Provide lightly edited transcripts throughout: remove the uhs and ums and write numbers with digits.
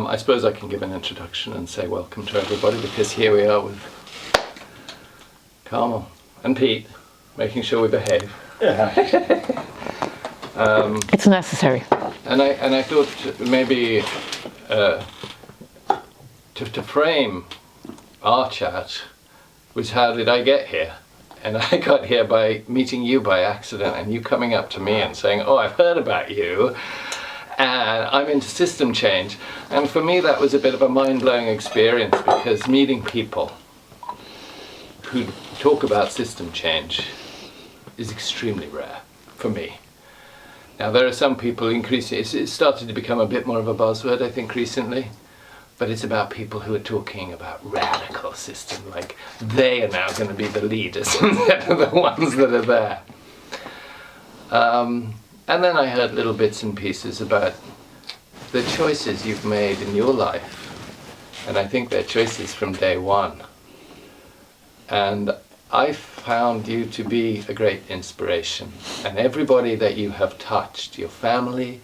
I suppose I can give an introduction and say welcome to everybody, because here we are with Carmel and Pete, making sure we behave. Yeah. It's necessary. And I thought maybe to frame our chat was, how did I get here? And I got here by meeting you by accident, and you coming up to me and saying, oh, I've heard about you, and I'm into system change. And for me that was a bit of a mind-blowing experience, because meeting people who talk about system change is extremely rare for me. Now there are some people increasingly, it's started to become a bit more of a buzzword I think recently, but it's about people who are talking about radical system, like they are now going to be the leaders instead of the ones that are there. And then I heard little bits and pieces about the choices you've made in your life, and I think they're choices from day one. And I found you to be a great inspiration, and everybody that you have touched, your family,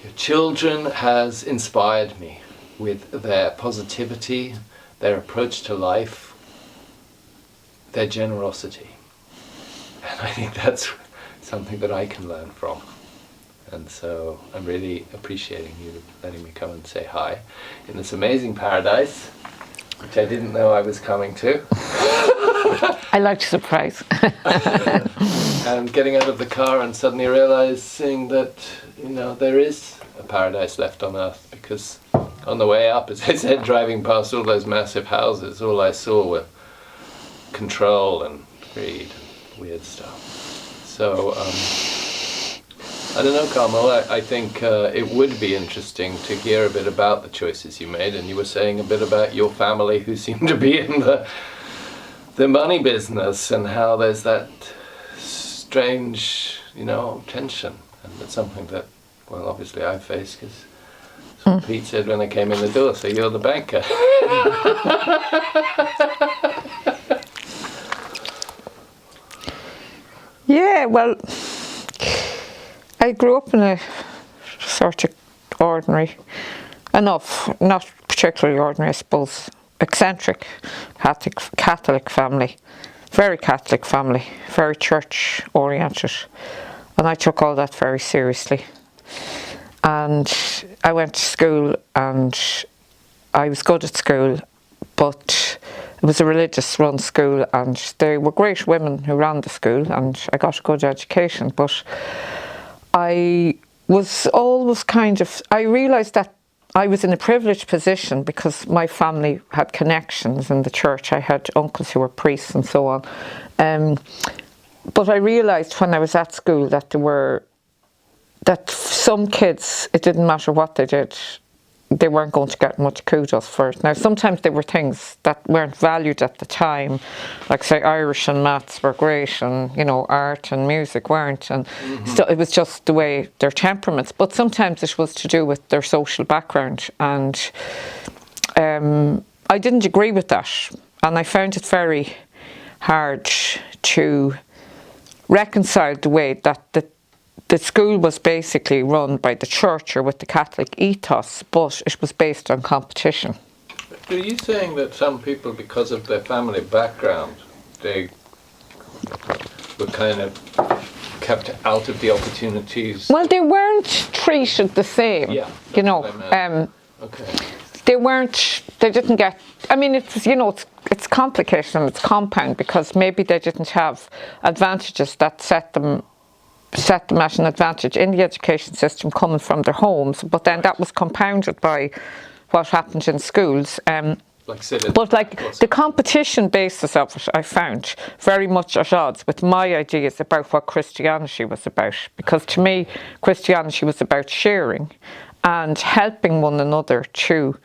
your children, has inspired me with their positivity, their approach to life, their generosity. And I think that's something that I can learn from. And so I'm really appreciating you letting me come and say hi in this amazing paradise, which I didn't know I was coming to. I like to surprise. And getting out of the car and suddenly realizing that, you know, there is a paradise left on earth, because on the way up, as I said, driving past all those massive houses, all I saw were control and greed and weird stuff. So, I don't know, Carmel, I think it would be interesting to hear a bit about the choices you made, and you were saying a bit about your family who seem to be in the money business, and how there's that strange, you know, tension, and that's something that, well, obviously I face, because Pete said when I came in the door, so you're the banker. Yeah, well, I grew up in a sort of ordinary, enough, not particularly ordinary, I suppose, eccentric Catholic family, very Catholic family, very church oriented, and I took all that very seriously. And I went to school, and I was good at school, but it was a religious run school, and they were great women who ran the school, and I got a good education. But I was always I realised that I was in a privileged position because my family had connections in the church. I had uncles who were priests and so on. But I realised when I was at school that that some kids, it didn't matter what they did, they weren't going to get much kudos for it. Now, sometimes there were things that weren't valued at the time, like say Irish and maths were great, and you know, art and music weren't, and so it was just the way their temperaments. But sometimes it was to do with their social background, and I didn't agree with that, and I found it very hard to reconcile the way that the school was basically run by the church or with the Catholic ethos, but it was based on competition. Are you saying that some people, because of their family background, they were kind of kept out of the opportunities? Well, they weren't treated the same, yeah, you know. Okay. They didn't get, I mean, it's, you know, it's complicated and it's compound, because maybe they didn't have advantages that set them at an advantage in the education system coming from their homes, but then that was compounded by what happened in schools. But like the competition basis of it, I found very much at odds with my ideas about what Christianity was about, because to me Christianity was about sharing and helping one another to,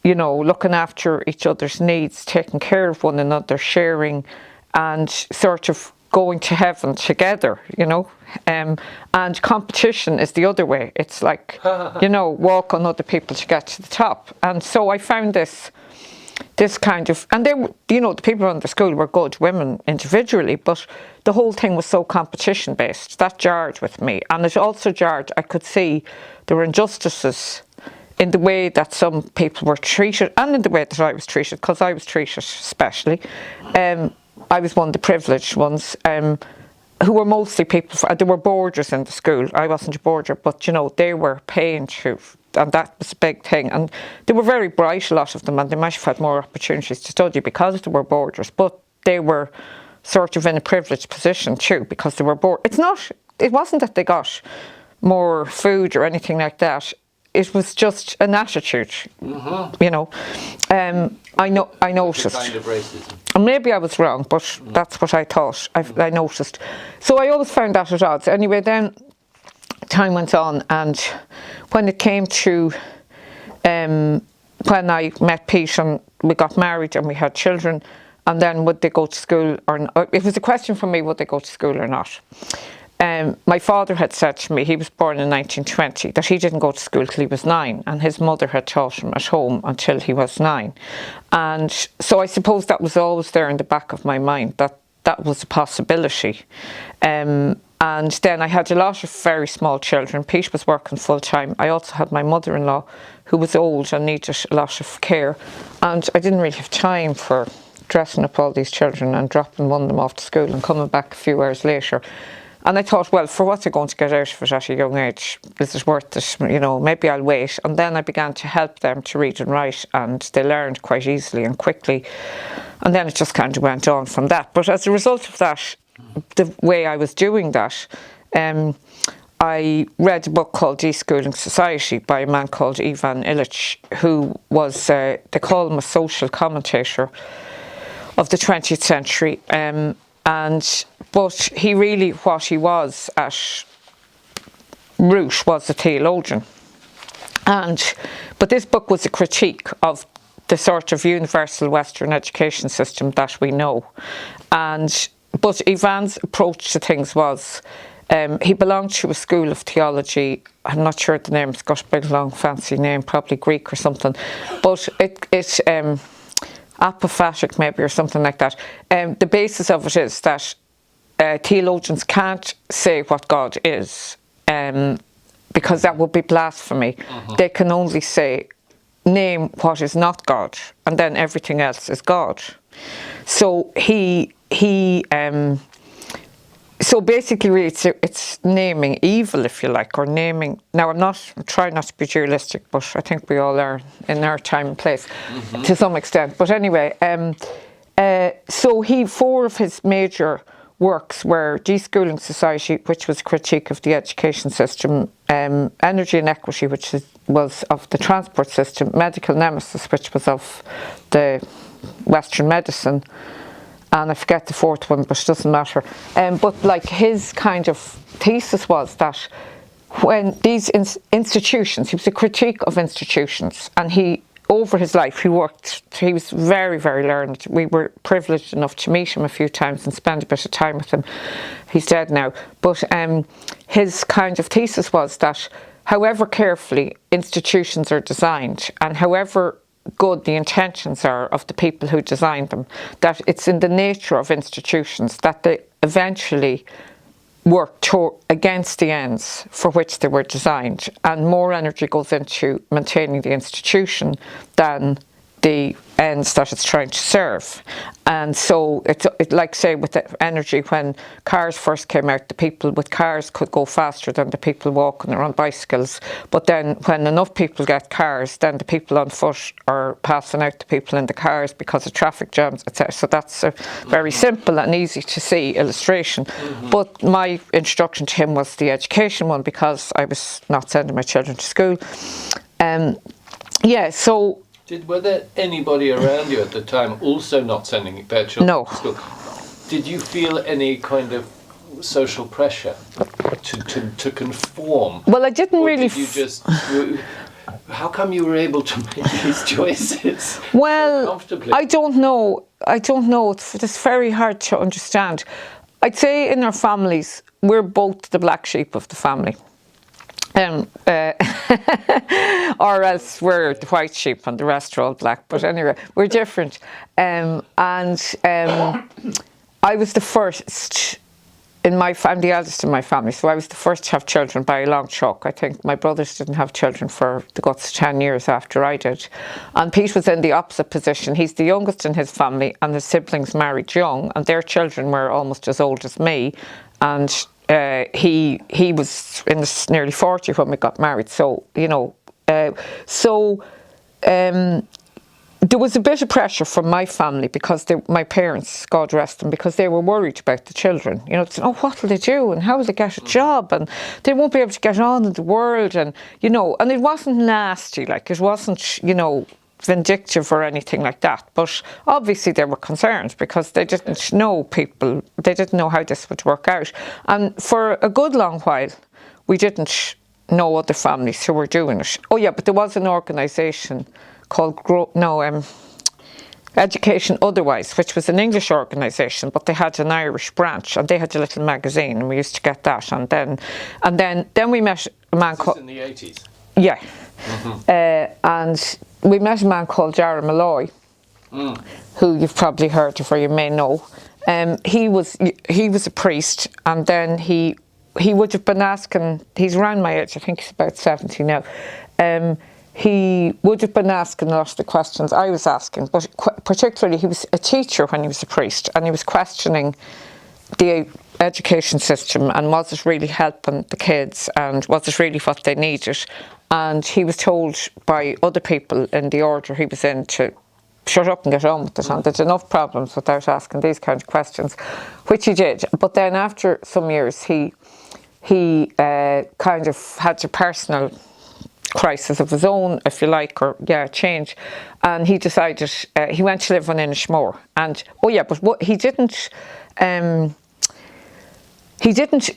you know, looking after each other's needs, taking care of one another, sharing, and sort of going to heaven together, you know. And competition is the other way. It's like, you know, walk on other people to get to the top. And so I found this kind of, and they, you know, the people around the school were good women individually, but the whole thing was so competition based. That jarred with me, and it also jarred, I could see there were injustices in the way that some people were treated and in the way that I was treated, because I was treated especially. I was one of the privileged ones, who were mostly people, there were boarders in the school. I wasn't a boarder, but you know, they were paying to, and that was a big thing. And they were very bright, a lot of them, and they might have had more opportunities to study because they were boarders, but they were sort of in a privileged position too, because they were bored. It wasn't that they got more food or anything like that. It was just an attitude, you know. I noticed. It's a kind of racism. And maybe I was wrong, but that's what I thought. I noticed. So I always found that at odds. Anyway, then time went on, and when it came to when I met Pete and we got married and we had children, and then would they go to school or not? It was a question for me, would they go to school or not? My father had said to me, he was born in 1920, that he didn't go to school till he was 9, and his mother had taught him at home until he was 9. And so I suppose that was always there in the back of my mind, that that was a possibility. And then I had a lot of very small children. Pete was working full time. I also had my mother-in-law, who was old and needed a lot of care. And I didn't really have time for dressing up all these children and dropping one of them off to school and coming back a few hours later. And I thought, well, for what they're going to get out of it at a young age, is it worth it? You know, maybe I'll wait. And then I began to help them to read and write, and they learned quite easily and quickly. And then it just kind of went on from that. But as a result of that, the way I was doing that, I read a book called Deschooling Society by a man called Ivan Illich, who was, they call him a social commentator of the 20th century. But he really, what he was at root was a theologian. But this book was a critique of the sort of universal Western education system that we know. But Ivan's approach to things was, he belonged to a school of theology. I'm not sure the name, it's got a big long fancy name, probably Greek or something. But it's apophatic maybe or something like that. The basis of it is that theologians can't say what God is, because that would be blasphemy. They can only say, name what is not God, and then everything else is God. So so basically really it's naming evil, if you like, or naming, now I'm trying not to be dualistic, but I think we all are in our time and place to some extent. But anyway, so four of his major works were Deschooling Society, which was a critique of the education system, Energy and Equity, which was of the transport system, Medical Nemesis, which was of the Western medicine, and I forget the fourth one, but it doesn't matter. But like his kind of thesis was that when these institutions, he was a critique of institutions, and over his life, he was very, very learned. We were privileged enough to meet him a few times and spend a bit of time with him. He's dead now. But his kind of thesis was that however carefully institutions are designed, and however good the intentions are of the people who designed them, that it's in the nature of institutions that they eventually work against the ends for which they were designed, and more energy goes into maintaining the institution than the ends that it's trying to serve. And so it's like, say, with the energy, when cars first came out, the people with cars could go faster than the people walking or on bicycles. But then when enough people get cars, then the people on foot are passing out the people in the cars because of traffic jams, etc. So that's a very simple and easy to see illustration. But my introduction to him was the education one, because I was not sending my children to school. So were there anybody around you at the time also not sending their children to school? Did you feel any kind of social pressure to conform? Well, I didn't really. Did you just? How come you were able to make these choices? Well, so comfortably? I don't know. It's very hard to understand. I'd say in our families, we're both the black sheep of the family. Or else we're the white sheep and the rest are all black. But anyway, we're different. I was the first I'm the eldest in my family, so I was the first to have children by a long chalk. I think my brothers didn't have children for the guts 10 years after I did. And Pete was in the opposite position. He's the youngest in his family, and his siblings married young, and their children were almost as old as me. And he was in his nearly 40 when we got married. So, there was a bit of pressure from my family because my parents, God rest them, because they were worried about the children. What will they do and how will they get a job and they won't be able to get on in the world, and and it wasn't nasty, like it wasn't, vindictive or anything like that. But obviously there were concerns because they didn't know people, they didn't know how this would work out. And for a good long while, we didn't know other families who were doing it. Oh yeah, but there was an organisation called Education Otherwise, which was an English organisation, but they had an Irish branch, and they had a little magazine, and we used to get that. And then we met a man called. In the 80s. Yeah, and we met a man called Dara Malloy, who you've probably heard of or you may know. He was a priest, and then he would have been asking. He's around my age. I think he's about 70 now. He would have been asking a lot of the questions I was asking, but particularly he was a teacher when he was a priest, and he was questioning the education system and was it really helping the kids and was it really what they needed. And he was told by other people in the order he was in to shut up and get on with it, and there's enough problems without asking these kind of questions, which he did. But then after some years he kind of had a personal crisis of his own, if you like, or change, and he decided he went to live on Inishmore. And he didn't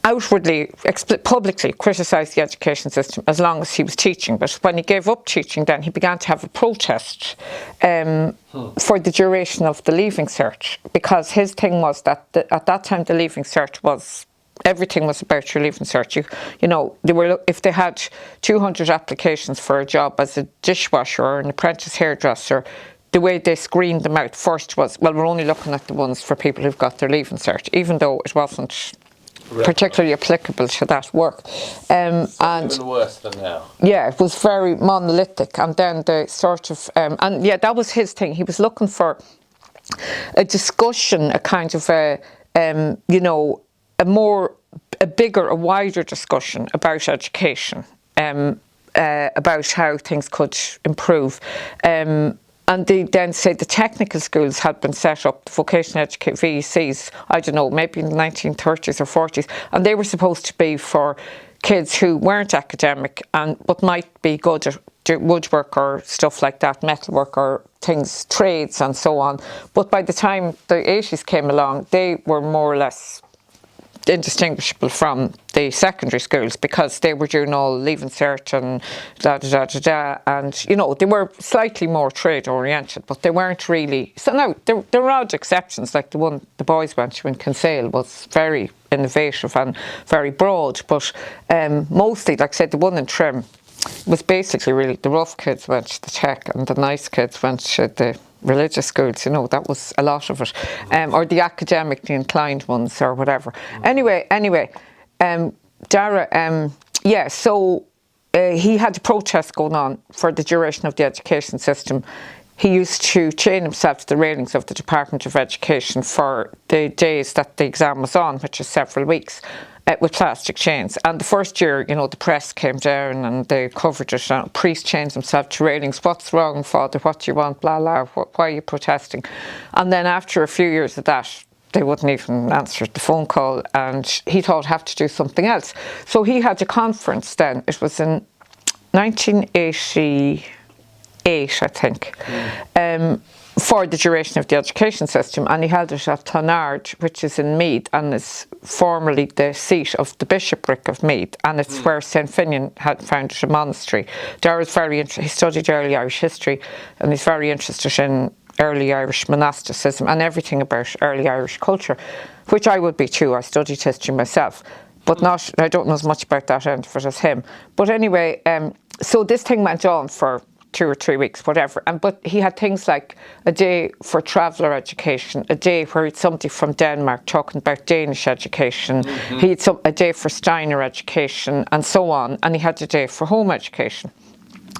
outwardly, publicly criticise the education system as long as he was teaching. But when he gave up teaching, then he began to have a protest for the duration of the Leaving Cert, because his thing was that at that time the Leaving Cert was. Everything was about your Leaving Cert. If they had 200 applications for a job as a dishwasher or an apprentice hairdresser, the way they screened them out first was, well, we're only looking at the ones for people who've got their Leaving Cert, even though it wasn't particularly applicable to that work. And even worse than now. Yeah, it was very monolithic. And then the sort of, that was his thing. He was looking for a discussion, a kind of a bigger, a wider discussion about education, about how things could improve. And they then say the technical schools had been set up, the vocational education, VECs, I don't know, maybe in the 1930s or 40s, and they were supposed to be for kids who weren't academic but might be good at woodwork or stuff like that, metalwork or things, trades and so on. But by the time the 80s came along, they were more or less indistinguishable from the secondary schools because they were doing all Leaving Cert and and they were slightly more trade oriented, but they weren't really. So now there were odd exceptions, like the one the boys went to in Kinsale was very innovative and very broad, but mostly, like I said, the one in Trim was basically really the rough kids went to the tech and the nice kids went to the religious schools, that was a lot of it, or the academically inclined ones or whatever. Anyway, Dara, so he had a protest going on for the duration of the education system. He used to chain himself to the railings of the Department of Education for the days that the exam was on, which is several weeks, with plastic chains. And the first year, the press came down and they covered it. And a priest chains himself to railings. What's wrong, Father? What do you want? Blah, blah. Why are you protesting? And then after a few years of that, they wouldn't even answer the phone call. And he thought, have to do something else. So he had a conference then. It was in 1988, I think. For the duration of the education system, and he held it at Clonard, which is in Meath and is formerly the seat of the bishopric of Meath, and it's where St. Finian had founded a monastery. Dara's he studied early Irish history, and he's very interested in early Irish monasticism and everything about early Irish culture, which I would be too. I studied history myself, but I don't know as much about that end of it as him. But anyway, so this thing went on for 2 or 3 weeks, whatever. But he had things like a day for traveller education, a day where he'd somebody from Denmark talking about Danish education, he had a day for Steiner education, and so on, and he had a day for home education.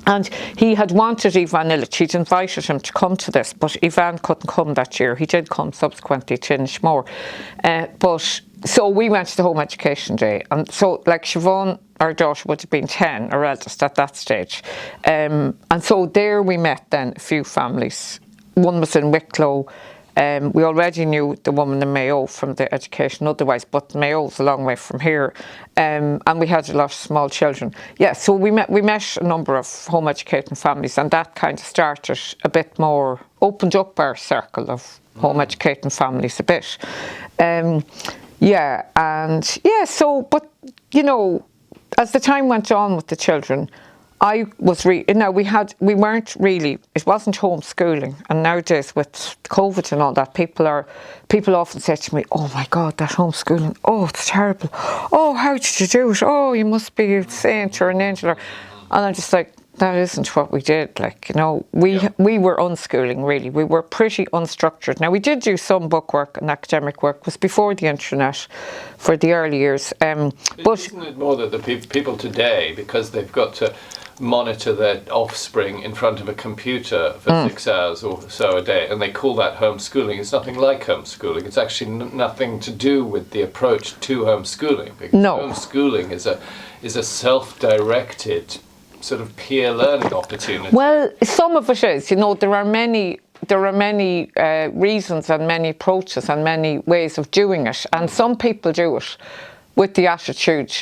And he had wanted Ivan Illich, he'd invited him to come to this, but Ivan couldn't come that year. He did come subsequently to Inishmore. So we went to the home education day. And so, like, Siobhan, our daughter, would have been 10, our eldest, at that stage. And so there we met then a few families. One was in Wicklow. We already knew the woman in Mayo from the education otherwise, but Mayo's a long way from here. And we had a lot of small children. Yeah, so we met a number of home educating families, and that kind of started a bit more, opened up our circle of home educating families a bit. But, you know, as the time went on with the children, I was we weren't really, it wasn't homeschooling. And nowadays with COVID and all that, people often say to me, oh my God, that homeschooling, oh, it's terrible. Oh, how did you do it? Oh, you must be a saint or an angel. And I'm just like, that isn't what we did. Like, you know, we were unschooling, really. We were pretty unstructured. Now, we did do some book work and academic work. It was before the internet for the early years. But isn't it more that the people today, because they've got to monitor their offspring in front of a computer for 6 hours or so a day, and they call that homeschooling? It's nothing like homeschooling. It's actually nothing to do with the approach to homeschooling. Because homeschooling is a self-directed sort of peer learning opportunity. Well, some of it is. You know, there are many reasons and many approaches and many ways of doing it, and some people do it with the attitude,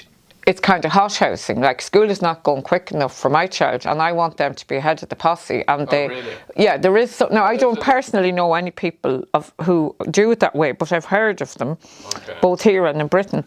it's kind of hothousing, like school is not going quick enough for my child and I want them to be ahead of the posse. And really? Yeah, there is some. Now, I don't personally know any people who do it that way, but I've heard of them, both here and in Britain.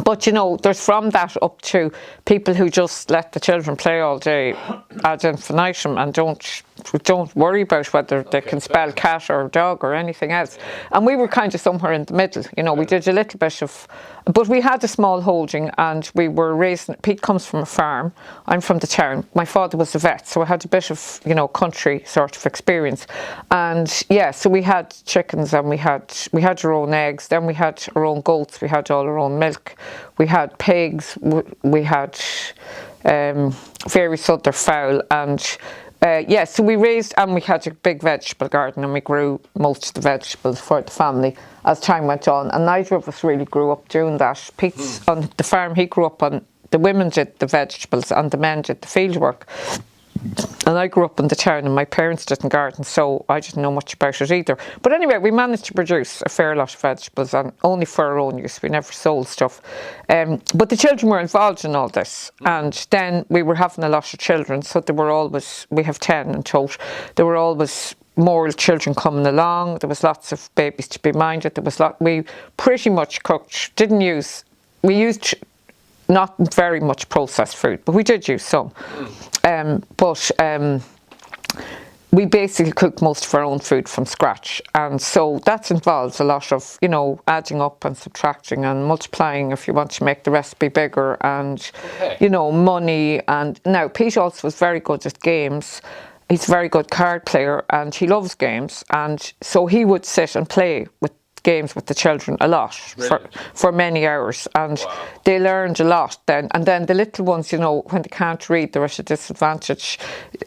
But, you know, there's from that up to people who just let the children play all day ad infinitum and don't worry about whether they can spell cat or dog or anything else. And we were kind of somewhere in the middle. You know, we did a little bit of, but we had a small holding and we were raising. Pete comes from a farm. I'm from the town. My father was a vet, so I had a bit of, you know, country sort of experience. And yeah, so we had chickens and we had our own eggs. Then we had our own goats. We had all our own milk. We had pigs. We had various other fowl and. So we raised, and we had a big vegetable garden and we grew most of the vegetables for the family as time went on, and neither of us really grew up doing that. Pete's on the farm, he grew up on, the women did the vegetables and the men did the field work. And I grew up in the town and my parents didn't garden, so I didn't know much about it either. But anyway, we managed to produce a fair lot of vegetables, and only for our own use. We never sold stuff. But the children were involved in all this. And then we were having a lot of children, so there were always, we have 10 in total, there were always more children coming along. There was lots of babies to be minded. We pretty much cooked, we used not very much processed food, but we did use some. We basically cooked most of our own food from scratch, and so that involves a lot of, you know, adding up and subtracting and multiplying if you want to make the recipe bigger, and you know, money. And now Pete also was very good at games. He's a very good card player and he loves games, and so he would sit and play with games with the children a lot for many hours, and they learned a lot then. And then the little ones, you know, when they can't read, they're at a disadvantage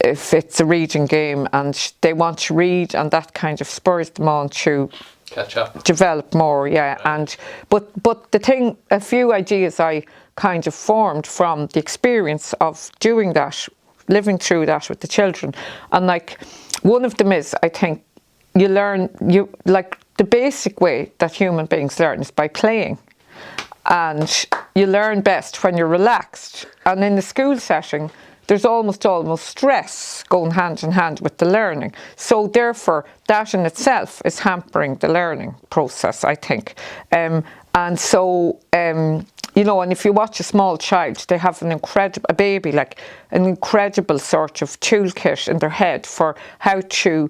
if it's a reading game and they want to read, and that kind of spurs them on to catch up, develop more. And but the thing, a few ideas I kind of formed from the experience of doing that, living through that with the children. And like, one of them is, I think, the basic way that human beings learn is by playing, and you learn best when you're relaxed. And in the school setting, there's almost stress going hand in hand with the learning. So therefore, that in itself is hampering the learning process, I think. You know, and if you watch a small child, they have an incredible sort of toolkit in their head for how to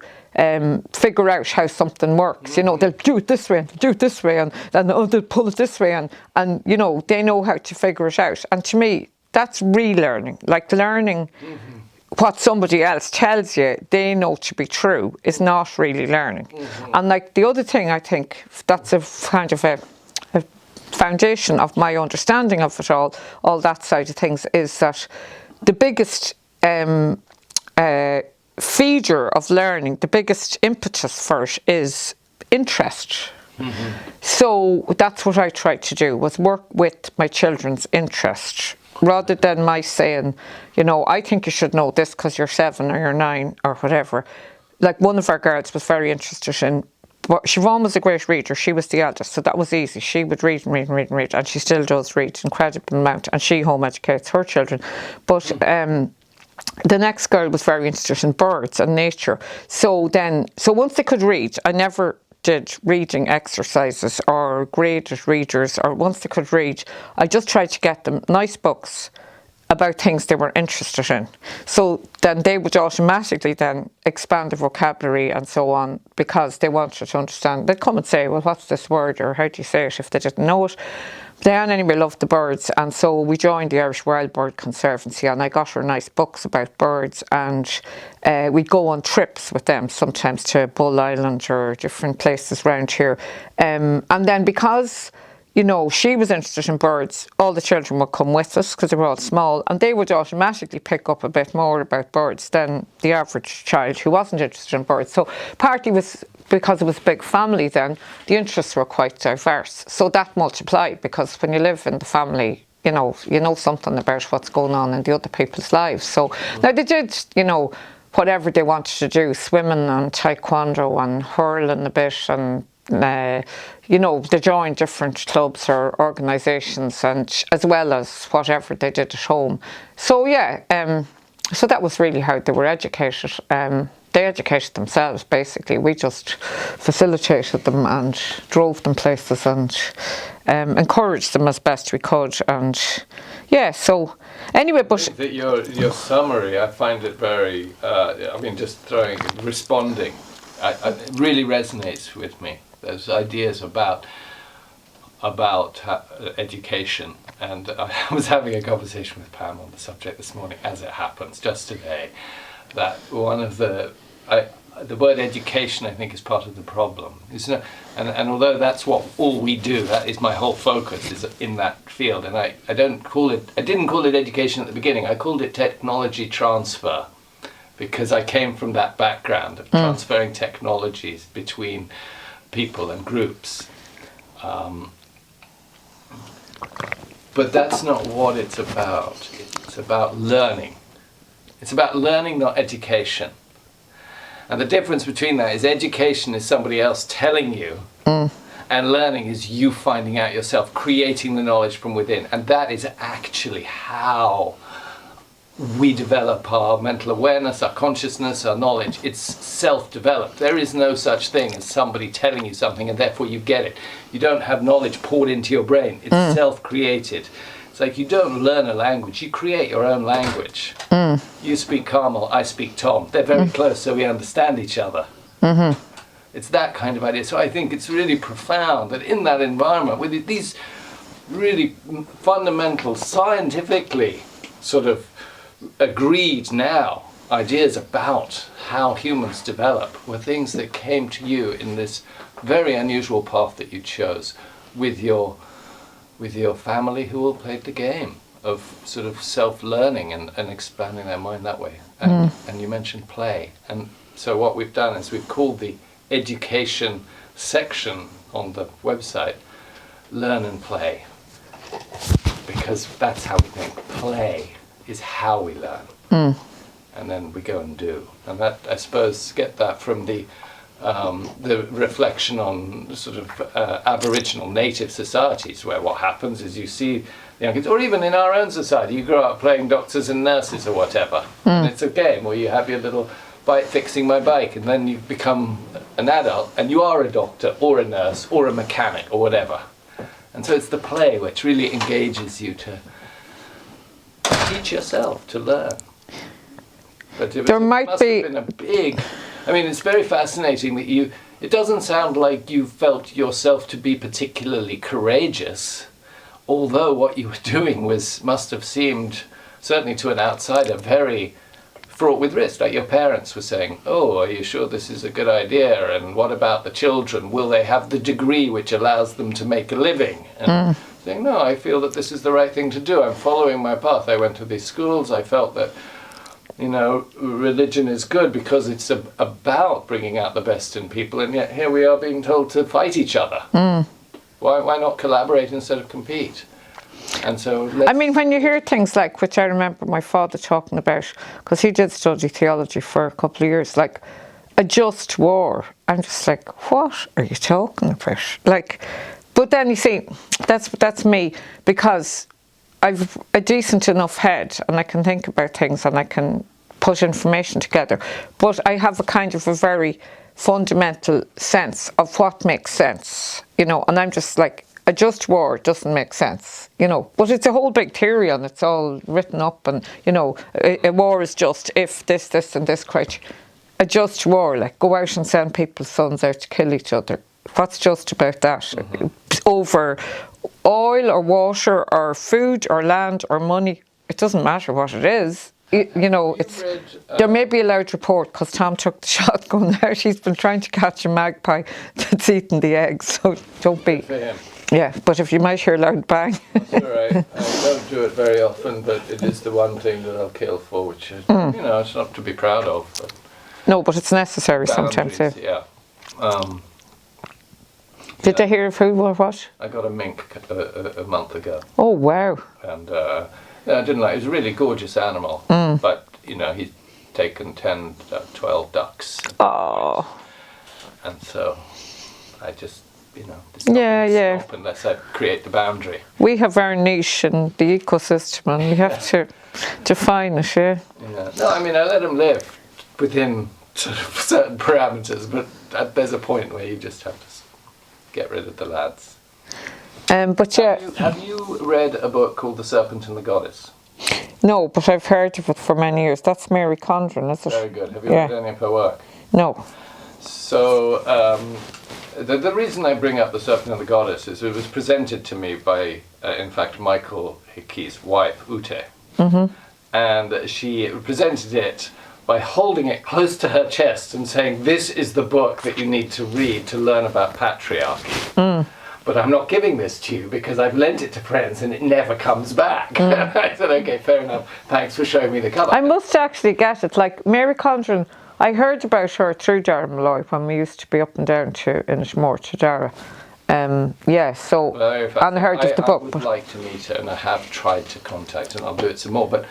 figure out how something works. You know, they'll do it this way and do it this way, and they'll pull it this way, and you know, they know how to figure it out. And to me, that's relearning, like learning what somebody else tells you they know to be true is not really learning. And like the other thing, I think that's a kind of a foundation of my understanding of it all that side of things, is that the biggest feeder of learning, the biggest impetus for it is interest. So that's what I tried to do, was work with my children's interest, rather than my saying, you know, I think you should know this because you're 7 or you're 9 or whatever. Like, one of our girls was very interested in, but Siobhan was a great reader. She was the eldest, so that was easy. She would read and read and read and read, and she still does read an incredible amount, and she home educates her children. But the next girl was very interested in birds and nature. So once they could read, I never did reading exercises or graded readers, or once they could read, I just tried to get them nice books about things they were interested in. So then they would automatically then expand their vocabulary and so on, because they wanted to understand. They'd come and say, well, what's this word, or how do you say it, if they didn't know it. Diane anyway loved the birds, and so we joined the Irish Wild Bird Conservancy, and I got her nice books about birds, and we'd go on trips with them, sometimes to Bull Island or different places around here. And then because, you know, she was interested in birds, all the children would come with us because they were all small, and they would automatically pick up a bit more about birds than the average child who wasn't interested in birds. So partly was because it was a big family then, the interests were quite diverse. So that multiplied, because when you live in the family, you know something about what's going on in the other people's lives. So now they did, you know, whatever they wanted to do, swimming and taekwondo and hurling a bit, and you know, they joined different clubs or organisations, and as well as whatever they did at home. So yeah, so that was really how they were educated. They educated themselves, basically. We just facilitated them and drove them places and encouraged them as best we could. And yeah, so anyway, but your summary, I find it very, I mean, just responding, it really resonates with me. Those ideas about education, and I was having a conversation with Pam on the subject this morning, as it happens, just today, that one of the word education, I think, is part of the problem. And although that's all we do, that is my whole focus, is in that field, and I didn't call it education at the beginning. I called it technology transfer, because I came from that background of transferring technologies between people and groups. But that's not what it's about. It's about learning. It's about learning, not education. And the difference between that is education is somebody else telling you, and learning is you finding out yourself, creating the knowledge from within. And that is actually how we develop our mental awareness, our consciousness, our knowledge. It's self-developed. There is no such thing as somebody telling you something and therefore you get it. You don't have knowledge poured into your brain. It's self-created. It's like you don't learn a language, you create your own language. You speak Carmel, I speak Tom. They're very close, so we understand each other. It's that kind of idea. So I think it's really profound that in that environment, with these really fundamental, scientifically sort of agreed now ideas about how humans develop, were things that came to you in this very unusual path that you chose with your family, who all played the game of sort of self-learning and expanding their mind that way. And you mentioned play. And so what we've done is we've called the education section on the website Learn and Play, because that's how we think. Play is how we learn. And then we go and do. And that, I suppose, get that from the reflection on sort of Aboriginal native societies, where what happens is you see the young kids, or even in our own society, you grow up playing doctors and nurses or whatever. And it's a game where you have your little bike fixing my bike, and then you become an adult and you are a doctor or a nurse or a mechanic or whatever. And so it's the play which really engages you to teach yourself, to learn. But it must have been a big, I mean, it's very fascinating that it doesn't sound like you felt yourself to be particularly courageous, although what you were doing must have seemed, certainly to an outsider, very fraught with risk. Like your parents were saying, oh, are you sure this is a good idea? And what about the children? Will they have the degree which allows them to make a living? And saying, no, I feel that this is the right thing to do. I'm following my path. I went to these schools. I felt that, you know, religion is good because it's about bringing out the best in people. And yet here we are being told to fight each other. Why not collaborate instead of compete? And so I mean, when you hear things like, which I remember my father talking about, because he did study theology for a couple of years, like a just war. I'm just like, what are you talking about? Like, but then you see, that's me, because I've a decent enough head and I can think about things and I can put information together. But I have a kind of a very fundamental sense of what makes sense, you know, and I'm just like, a just war doesn't make sense, you know, but it's a whole big theory and it's all written up and, you know, a war is just if this and this criteria. A just war, like go out and send people's sons out to kill each other. What's just about that? Over oil or water or food or land or money, it doesn't matter what it is. You know, it's there may be a loud report because Tom took the shotgun out. He's been trying to catch a magpie that's eaten the eggs, so don't be. Yeah, but if you might hear a loud bang. That's all right. I don't do it very often, but it is the one thing that I'll kill for, which is, you know, it's not to be proud of. But no, but it's necessary sometimes. Yeah. Did they hear of who or what? I got a mink a month ago. Oh, wow. And I didn't like it. It was a really gorgeous animal, but, you know, he's taken 10, 12 ducks. Oh. And so I just, you know, stop unless I create the boundary. We have our niche in the ecosystem and we have to define it, yeah. No, I mean, I let them live within sort of certain parameters, but there's a point where you just have to get rid of the lads. But yeah. Have you read a book called The Serpent and the Goddess? No, but I've heard of it for many years. That's Mary Condren, is it? Very good. Have you read any of her work? No. So, the reason I bring up The Serpent and the Goddess is it was presented to me by, in fact, Michael Hickey's wife, Ute. And she presented it by holding it close to her chest and saying, this is the book that you need to read to learn about patriarchy. But I'm not giving this to you because I've lent it to friends and it never comes back. I said, okay, fair enough. Thanks for showing me the cover. I must actually get it. Like Mary Condren, I heard about her through Dara Malloy when we used to be up and down to Inishmore to Dara. Yeah, so, and I heard of the book. I would like to meet her and I have tried to contact her and I'll do it some more. But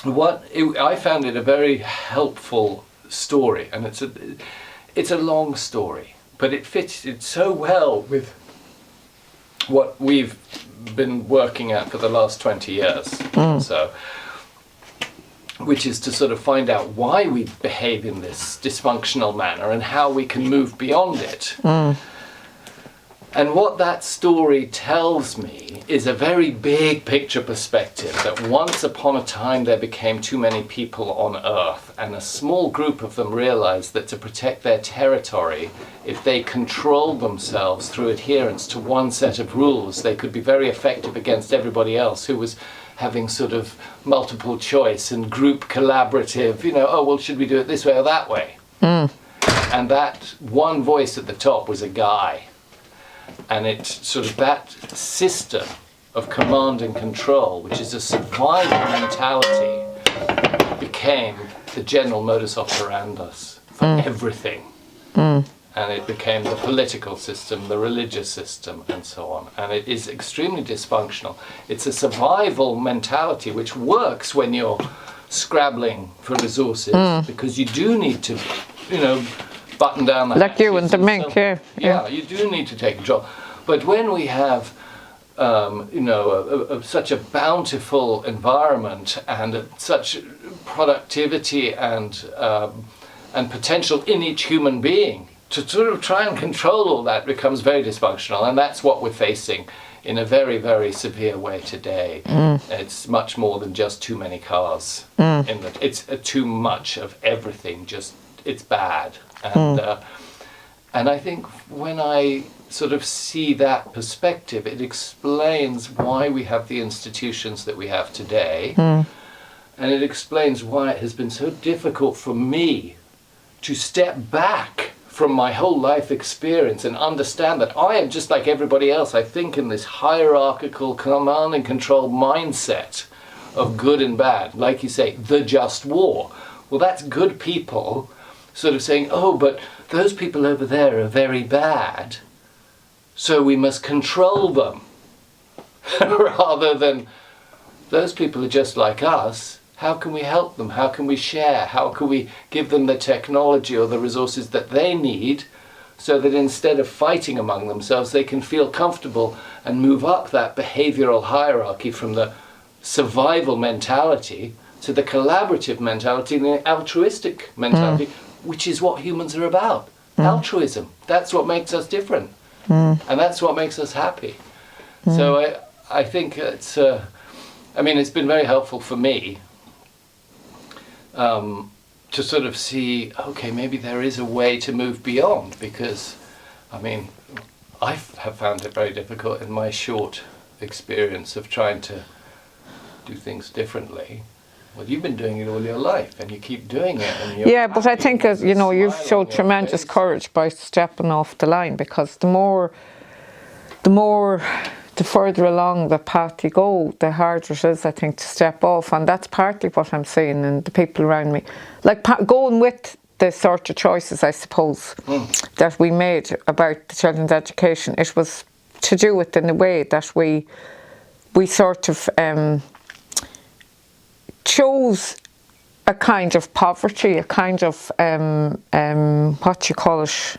I found it a very helpful story, and it's a long story, but it fits it so well with what we've been working at for the last 20 years. So, which is to sort of find out why we behave in this dysfunctional manner and how we can move beyond it. And what that story tells me is a very big picture perspective, that once upon a time there became too many people on Earth, and a small group of them realized that to protect their territory, if they controlled themselves through adherence to one set of rules, they could be very effective against everybody else who was having sort of multiple choice and group collaborative, you know, oh, well, should we do it this way or that way? And that one voice at the top was a guy. And it sort of that system of command and control, which is a survival mentality, became the general modus operandus for everything. And it became the political system, the religious system, and so on. And it is extremely dysfunctional. It's a survival mentality which works when you're scrabbling for resources, because you do need to, you know, button down the like you and the mink, yeah, you do need to take control. But when we have, you know, such a bountiful environment and such productivity and potential in each human being, to sort of try and control all that becomes very dysfunctional, and that's what we're facing in a very, very severe way today. It's much more than just too many cars. It's too much of everything. Just it's bad. And I think when I sort of see that perspective, it explains why we have the institutions that we have today, And it explains why it has been so difficult for me to step back from my whole life experience and understand that I am just like everybody else. I think in this hierarchical command and control mindset of good and bad. Like you say, the just war. Well, that's good people sort of saying, oh, but those people over there are very bad, so we must control them. Rather than, those people are just like us. How can we help them? How can we share? How can we give them the technology or the resources that they need so that instead of fighting among themselves, they can feel comfortable and move up that behavioral hierarchy from the survival mentality to the collaborative mentality and the altruistic mentality, which is what humans are about. Altruism. That's what makes us different. And that's what makes us happy. So I think it's, it's been very helpful for me to sort of see, okay, maybe there is a way to move beyond, because, I have found it very difficult in my short experience of trying to do things differently. Well, you've been doing it all your life, and you keep doing it. And you're but I think, as you know, you've showed tremendous courage by stepping off the line, because the further along the path you go, the harder it is, I think, to step off. And that's partly what I'm seeing in the people around me. Like going with the sort of choices, I suppose, that we made about the children's education, it was to do it in a way that we sort of chose a kind of poverty, a kind of, what you call it,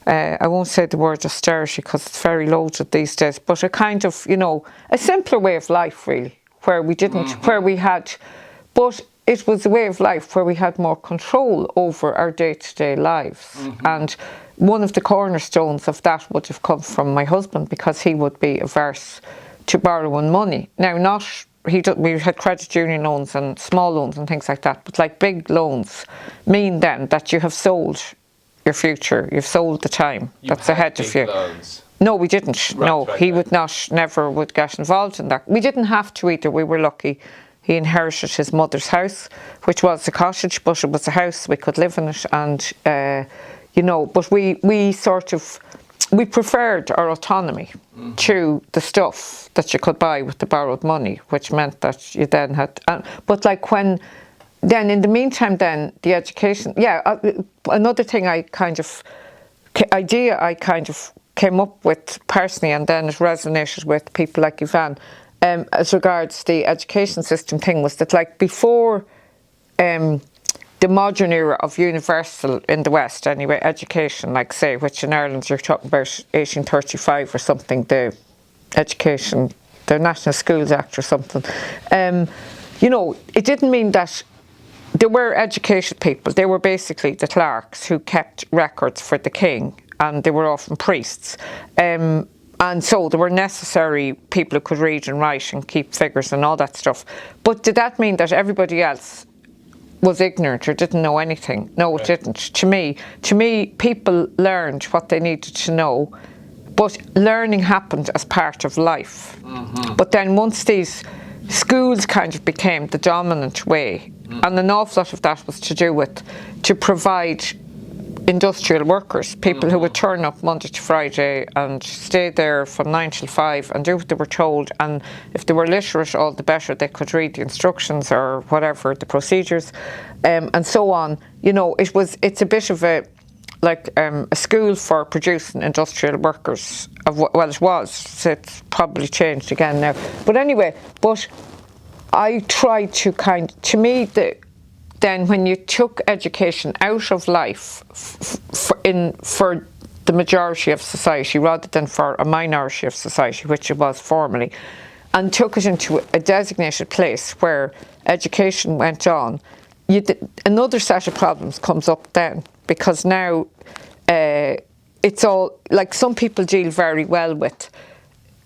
I won't say the word austerity because it's very loaded these days, but a kind of, a simpler way of life, really, where we didn't, where we had, but it was a way of life where we had more control over our day-to-day lives. And one of the cornerstones of that would have come from my husband, because he would be averse to borrowing money. Now, we had credit union loans and small loans and things like that, but like big loans mean then that you have sold your future, you've sold the time that's ahead of you. Loans. No, we didn't. He would never would get involved in that. We didn't have to either. We were lucky. He inherited his mother's house, which was a cottage, but it was a house, we could live in it, and but we preferred our autonomy to the stuff that you could buy with the borrowed money, which meant that you then had, but like when, then in the meantime, then the education, another thing I kind of came up with personally, and then it resonated with people like Yvonne, as regards the education system thing, was that like before the modern era of universal, in the West anyway, education, like say, which in Ireland you're talking about 1835 or something, the education, the National Schools Act or something, it didn't mean that there were educated people. They were basically the clerks who kept records for the king, and they were often priests. And so there were necessary people who could read and write and keep figures and all that stuff. But did that mean that everybody else was ignorant or didn't know anything? No, it didn't. To me, people learned what they needed to know, but learning happened as part of life. But then once these schools kind of became the dominant way, and an awful lot of that was to do with to provide industrial workers, people who would turn up Monday to Friday and stay there from 9 till 5 and do what they were told, and if they were literate, all the better, they could read the instructions or whatever, the procedures, and so on. It's a bit of a school for producing industrial workers. It was, so it's probably changed again now. But anyway, I tried to then when you took education out of life for the majority of society rather than for a minority of society, which it was formerly, and took it into a designated place where education went on, another set of problems comes up then, because now it's all, like, some people deal very well with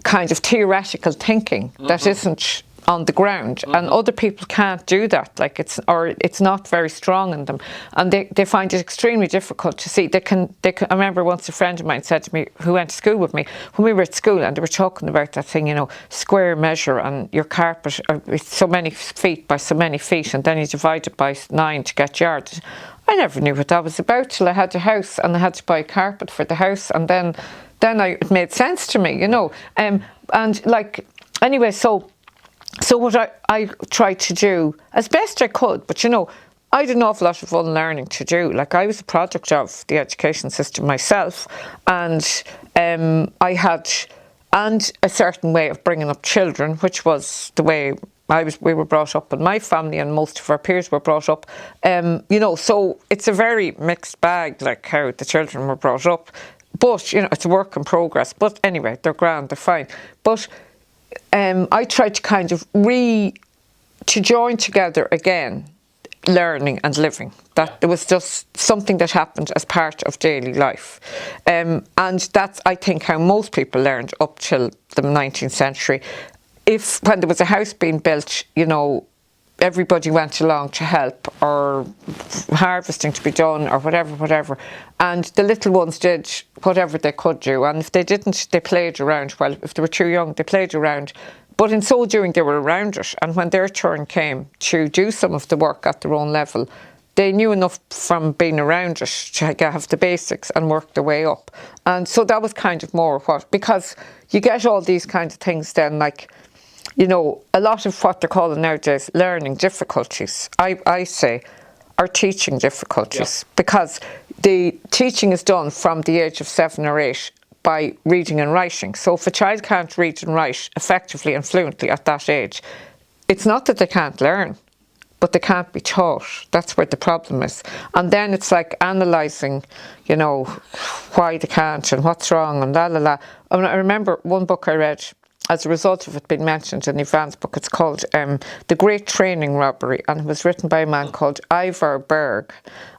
kind of theoretical thinking that isn't on the ground, and other people can't do that. Like it's not very strong in them, and they find it extremely difficult to see. They can. I remember once a friend of mine said to me, who went to school with me, when we were at school, and they were talking about that thing, you know, square measure, and your carpet is so many feet by so many feet, and then you divide it by 9 to get yards. I never knew what that was about till I had a house, and I had to buy a carpet for the house, and then it made sense to me, you know. And like anyway, so what I tried to do as best I could, but you know, I had an awful lot of unlearning to do. Like I was a product of the education system myself, and I had a certain way of bringing up children, which was the way we were brought up in my family, and most of our peers were brought up. You know, so it's a very mixed bag, like how the children were brought up. But you know, it's a work in progress. But anyway, they're grand, they're fine. But I tried to kind of to join together again learning and living. That it was just something that happened as part of daily life. And that's, I think, how most people learned up till the 19th century. When there was a house being built, you know, everybody went along to help, or harvesting to be done, or whatever. And the little ones did whatever they could do. And if they didn't, they played around. Well, if they were too young, they played around. But in so doing, they were around it. And when their turn came to do some of the work at their own level, they knew enough from being around it to have the basics and work their way up. And so that was kind of more because you get all these kinds of things then, like, you know, a lot of what they're calling nowadays learning difficulties, I say, are teaching difficulties. Yeah. Because the teaching is done from the age of 7 or 8 by reading and writing. So if a child can't read and write effectively and fluently at that age, it's not that they can't learn, but they can't be taught. That's where the problem is. And then it's like analysing, you know, why they can't and what's wrong and la la la. I remember one book I read as a result of it being mentioned in Yvonne's book. It's called The Great Training Robbery, and it was written by a man called Ivar Berg,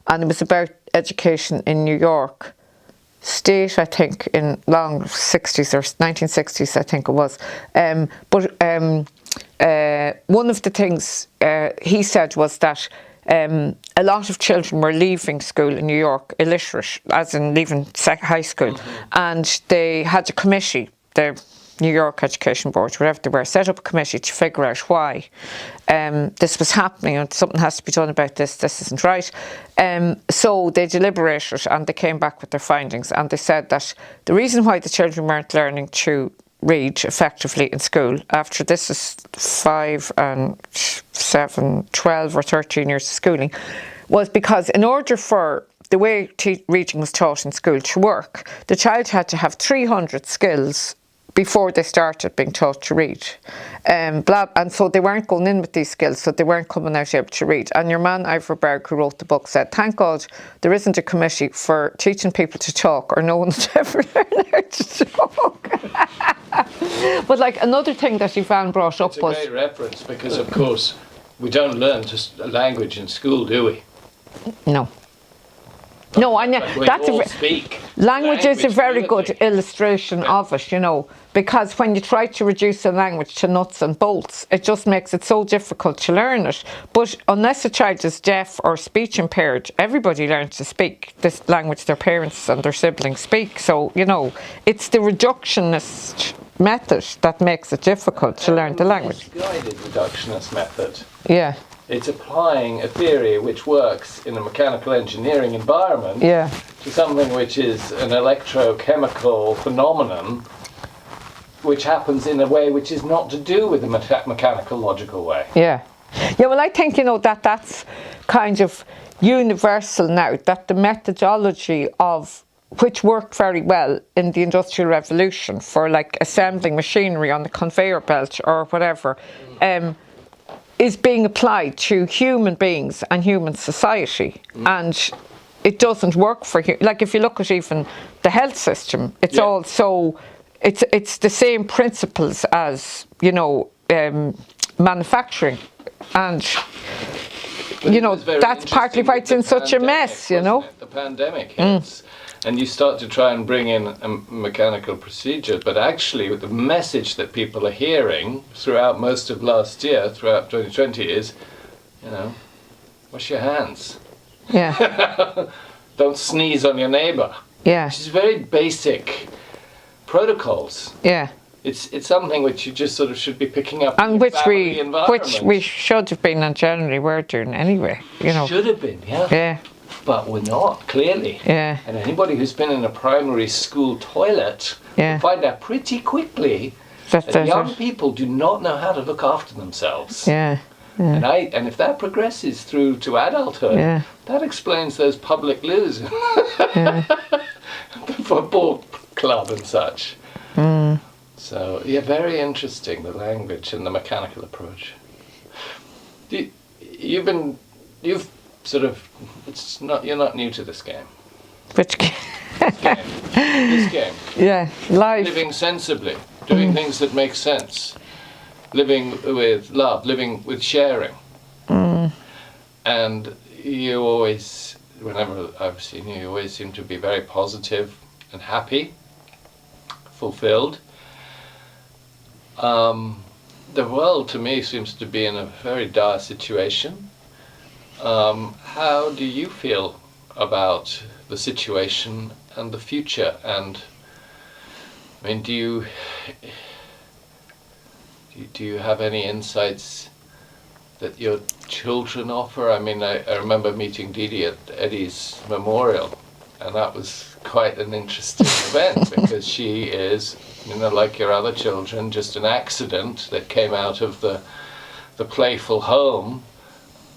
and it was about education in New York State, I think, in long 60s or 1960s, I think it was. One of the things he said was that a lot of children were leaving school in New York illiterate, as in leaving high school, and they had a committee, the New York Education Board, wherever they were, set up a committee to figure out why this was happening, and something has to be done about this isn't right. So they deliberated, and they came back with their findings, and they said that the reason why the children weren't learning to read effectively in school, after this is 5 and 7, 12 or 13 years of schooling, was because in order for the way reading was taught in school to work, the child had to have 300 skills before they started being taught to read. And so they weren't going in with these skills, so they weren't coming out able to read. And your man, Ivar Berg, who wrote the book, said, thank God there isn't a committee for teaching people to talk, or no one's ever learned how to talk. But like another thing that Yvonne brought up was... It's a great reference, because of course we don't learn just a language in school, do we? No. No, I know. Language is a very good illustration of it, you know, because when you try to reduce a language to nuts and bolts, it just makes it so difficult to learn it. But unless a child is deaf or speech impaired, everybody learns to speak this language their parents and their siblings speak. So, you know, it's the reductionist method that makes it difficult to learn the language. Guided reductionist method. Yeah. It's applying a theory which works in a mechanical engineering environment to something which is an electrochemical phenomenon which happens in a way which is not to do with the mechanical logical way. Yeah, well, I think, you know, that's kind of universal now, that the methodology of which worked very well in the Industrial Revolution for like assembling machinery on the conveyor belt or whatever, is being applied to human beings and human society. And it doesn't work for like if you look at even the health system, it's all so it's the same principles as, you know, manufacturing, and you know that's partly why it's in such a mess, you know. The pandemic hits, and you start to try and bring in a mechanical procedure, but actually the message that people are hearing throughout most of last year, throughout 2020 is, wash your hands. Yeah. Don't sneeze on your neighbour. Yeah. Which is very basic protocols. Yeah. It's something which you just sort of should be picking up And in your family which we should have been and generally were doing anyway, Should have been, yeah. Yeah. But we're not, clearly. Yeah. And anybody who's been in a primary school toilet will find out pretty quickly that young people do not know how to look after themselves. Yeah. Yeah. And if that progresses through to adulthood, that explains those public loos. The football club and such. Mm. So, yeah, very interesting, the language and the mechanical approach. You've sort of, you're not new to this game. Which game? This game. Yeah, life. Living sensibly, doing things that make sense. Living with love, living with sharing. And you always, whenever I've seen you, you always seem to be very positive and happy, fulfilled. The world to me seems to be in a very dire situation. How do you feel about the situation and the future? And I mean, do you have any insights that your children offer? I mean, I remember meeting Didi at Eddie's memorial, and that was quite an interesting event because she is, like your other children, just an accident that came out of the playful home.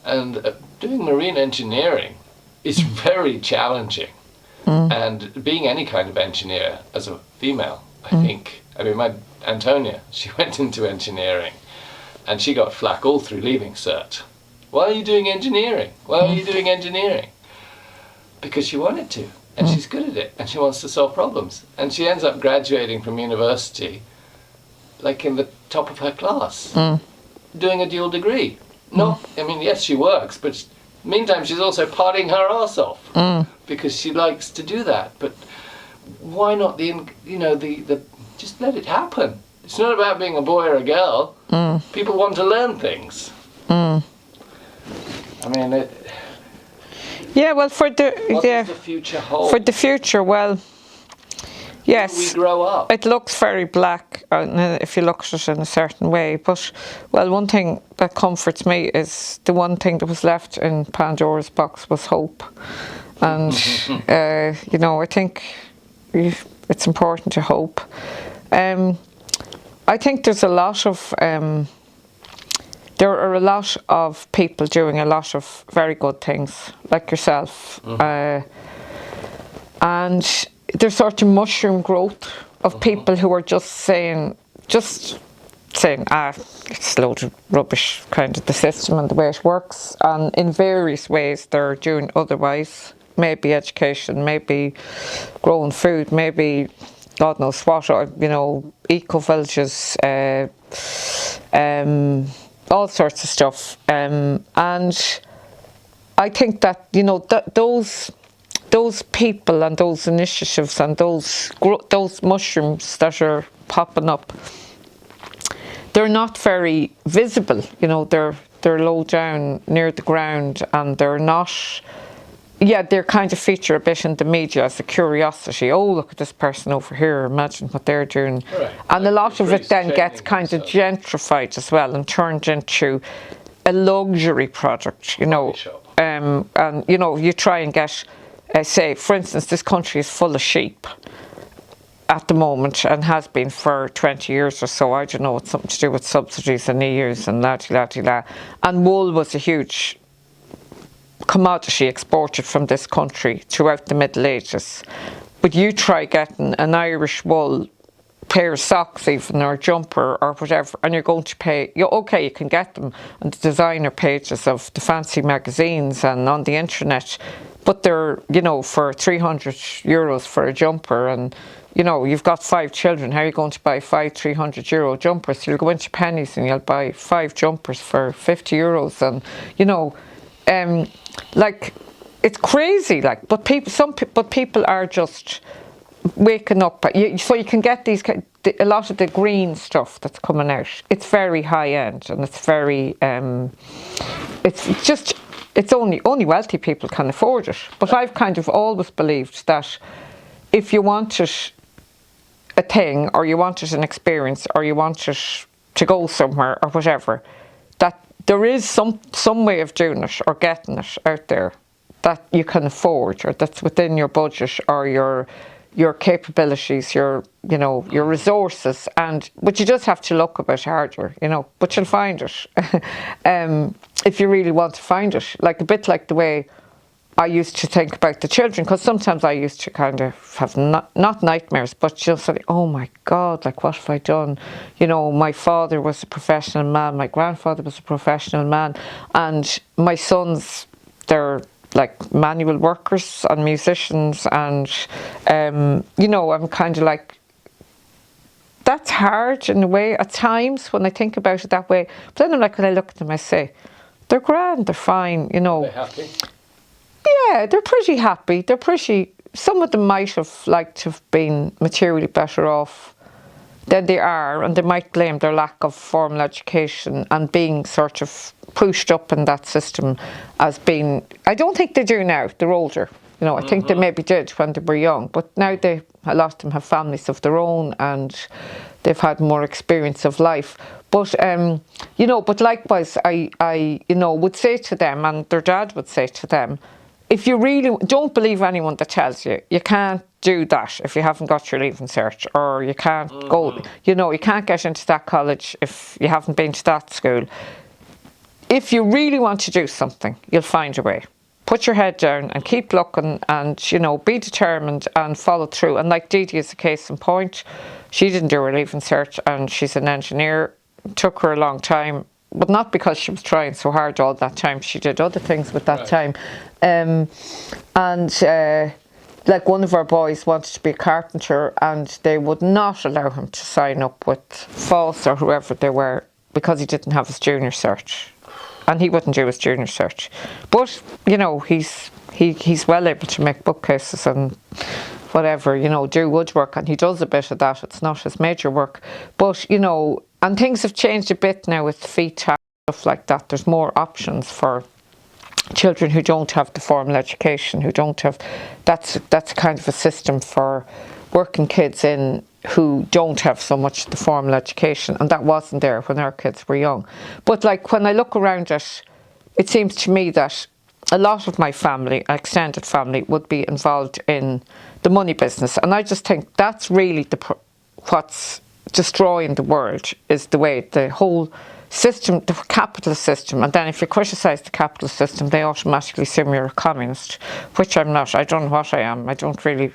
And doing marine engineering is very challenging. And being any kind of engineer as a female, I think, my Antonia, she went into engineering and she got flack all through leaving cert. Why are you doing engineering? Why are you doing engineering? Because she wanted to, and she's good at it, and she wants to solve problems. And she ends up graduating from university like in the top of her class, doing a dual degree. Yes, she works, but meantime she's also partying her ass off because she likes to do that. But why not the just let it happen? It's not about being a boy or a girl. People want to learn things. Yeah, well, what does the future hold? For the future, well, yes, we grow up. It looks very black if you look at it in a certain way. But, well, one thing that comforts me is the one thing that was left in Pandora's box was hope. And, I think it's important to hope. I think there's a lot of... there are a lot of people doing a lot of very good things, like yourself. And there's sort of mushroom growth of people who are just saying, it's a load of rubbish, kind of the system and the way it works. And in various ways they're doing otherwise. Maybe education, maybe growing food, maybe God knows what, eco-villages, all sorts of stuff. And I think that, those people and those initiatives and those mushrooms that are popping up, they're not very visible. They're low down near the ground, and they're not. Yeah, they kind of feature a bit in the media as a curiosity. Oh, look at this person over here, imagine what they're doing. Right. And a lot of it then gets kind of gentrified as well and turned into a luxury product, And, you try and get, say, for instance, this country is full of sheep at the moment and has been for 20 years or so. I don't know, it's something to do with subsidies and EUs and la-di-la-di-la. And wool was a huge commodity exported from this country throughout the Middle Ages. But you try getting an Irish wool pair of socks even, or a jumper or whatever, and you're going to pay, you can get them on the designer pages of the fancy magazines and on the internet, but they're, for €300 for a jumper, and you've got 5 children. How are you going to buy 5 €300 jumpers? You'll go into Pennies and you'll buy 5 jumpers for €50, and it's crazy, like, but people are just waking up. So you can get a lot of the green stuff that's coming out. It's very high end, and it's very it's only wealthy people can afford it. But I've kind of always believed that if you wanted a thing, or you wanted an experience, or you wanted to go somewhere or whatever, that there is some way of doing it or getting it out there that you can afford, or that's within your budget or your capabilities, your resources, but you just have to look a bit harder, but you'll find it. If you really want to find it, like a bit like the way I used to think about the children, because sometimes I used to kind of have not nightmares, but just like, oh my God, like what have I done? My father was a professional man, my grandfather was a professional man, and my sons, they're like manual workers and musicians, and I'm kind of like, that's hard in a way at times when I think about it that way. But then I'm like, when I look at them, I say, they're grand, they're fine, Are they happy? Yeah, they're pretty happy. Some of them might have liked to have been materially better off than they are, and they might blame their lack of formal education and being sort of pushed up in that system as being, I don't think they do now, they're older. I think they maybe did when they were young, but now a lot of them have families of their own and they've had more experience of life. But, but likewise, I would say to them, and their dad would say to them, if you really don't believe anyone that tells you can't do that if you haven't got your leaving cert, or you can't go, you can't get into that college if you haven't been to that school. If you really want to do something, you'll find a way. Put your head down and keep looking, and be determined and follow through. And like Dee Dee is a case in point. She didn't do her leaving cert, and she's an engineer. It took her a long time, but not because she was trying so hard all that time. She did other things with that time. Like one of our boys wanted to be a carpenter, and they would not allow him to sign up with False or whoever they were because he didn't have his junior cert, and he wouldn't do his junior cert. But he's well able to make bookcases and whatever, do woodwork, and he does a bit of that. It's not his major work, but and things have changed a bit now with feet tap, stuff like that. There's more options for children who don't have the formal education, who don't have, that's kind of a system for working kids in who don't have so much the formal education, and that wasn't there when our kids were young. But like when I look around it seems to me that a lot of my family, extended family, would be involved in the money business, and I just think that's really what's destroying the world, is the way the whole system, the capitalist system. And then if you criticise the capitalist system, they automatically assume you're a communist, which I'm not. I don't know what I am. I don't really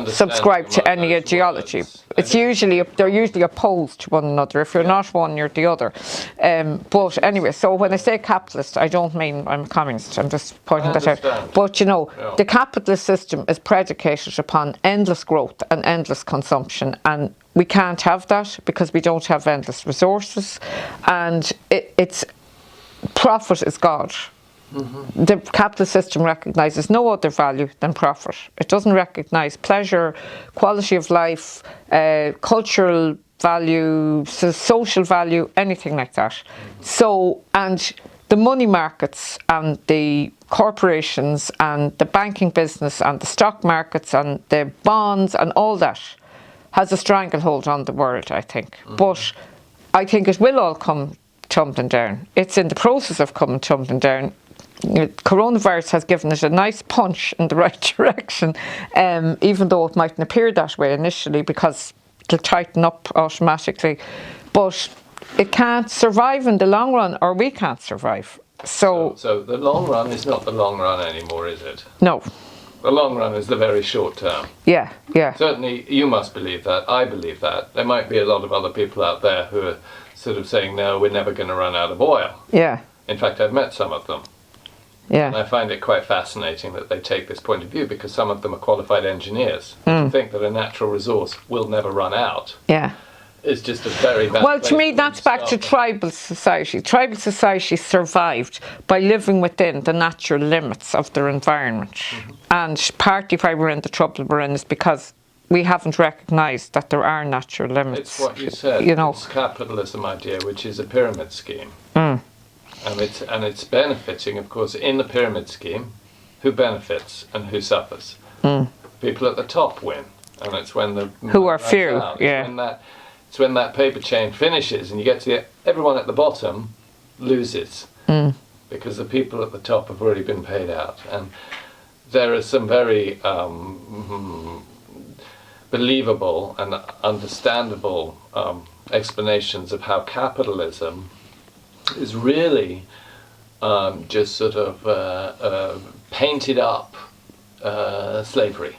subscribe to any ideology. They're usually opposed to one another. If you're not one, you're the other. But anyway, so when I say capitalist, I don't mean I'm a communist. I'm just pointing that out. But the capitalist system is predicated upon endless growth and endless consumption, and we can't have that because we don't have endless resources, and it's profit is God. The capitalist system recognises no other value than profit. It doesn't recognise pleasure, quality of life, cultural value, social value, anything like that. So, and the money markets and the corporations and the banking business and the stock markets and the bonds and all that has a stranglehold on the world, I think. But I think it will all come tumbling down. It's in the process of coming tumbling down. Coronavirus has given it a nice punch in the right direction, even though it mightn't appear that way initially because it'll tighten up automatically. But it can't survive in the long run, or we can't survive. So the long run is not the long run anymore, is it? No. The long run is the very short term. Yeah. Certainly you must believe that. I believe that. There might be a lot of other people out there who are sort of saying, no, we're never going to run out of oil. Yeah. In fact, I've met some of them. Yeah. And I find it quite fascinating that they take this point of view, because some of them are qualified engineers. To think that a natural resource will never run out. Yeah. is just a very bad Well, place to me, for that's them back to start. tribal society. Tribal society survived by living within the natural limits of their environment. And partly why we're in the trouble we're in is because we haven't recognised that there are natural limits. It's what you said. You know. It's capitalism idea, which is a pyramid scheme, and it's benefiting, of course, in the pyramid scheme. Who benefits and who suffers? People at the top win, and it's when the Who are runs few, out. yeah. It's when that paper chain finishes, and you get to everyone at the bottom loses because the people at the top have already been paid out, and there are some very believable and understandable explanations of how capitalism is really just sort of painted up slavery.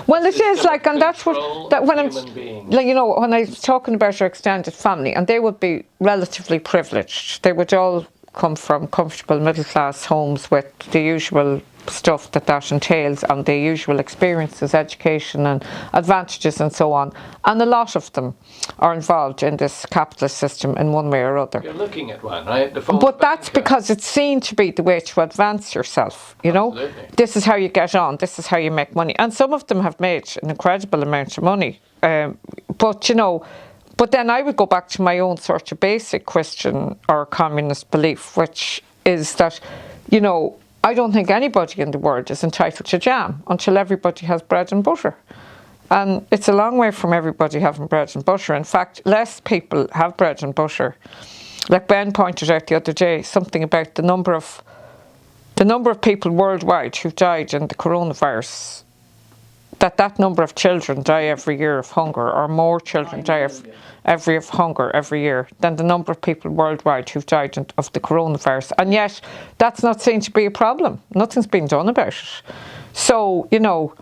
Well, it is System like, of and that's control what that of when I'm, human beings. like, you know, when I was talking about our extended family, and they would be relatively privileged. They would all come from comfortable middle class homes with the usual stuff that entails, and the usual experiences, education and advantages and so on. And a lot of them are involved in this capitalist system in one way or other. You're looking at one, right? The false But that's banker. because it's seen to be the way to advance yourself, you know? Absolutely. This is how you get on, this is how you make money. And some of them have made an incredible amount of money. But, you know, but then I would go back to my own sort of basic Christian or communist belief, which is that, you know, I don't think anybody in the world is entitled to jam until everybody has bread and butter. And it's a long way from everybody having bread and butter. In fact, less people have bread and butter. Like Ben pointed out the other day, something about the number of people worldwide who died in the coronavirus, that number of children die every year of hunger, or more children die of hunger every year than the number of people worldwide who've died of the coronavirus. And yet, that's not seen to be a problem. Nothing's been done about it. So, you know,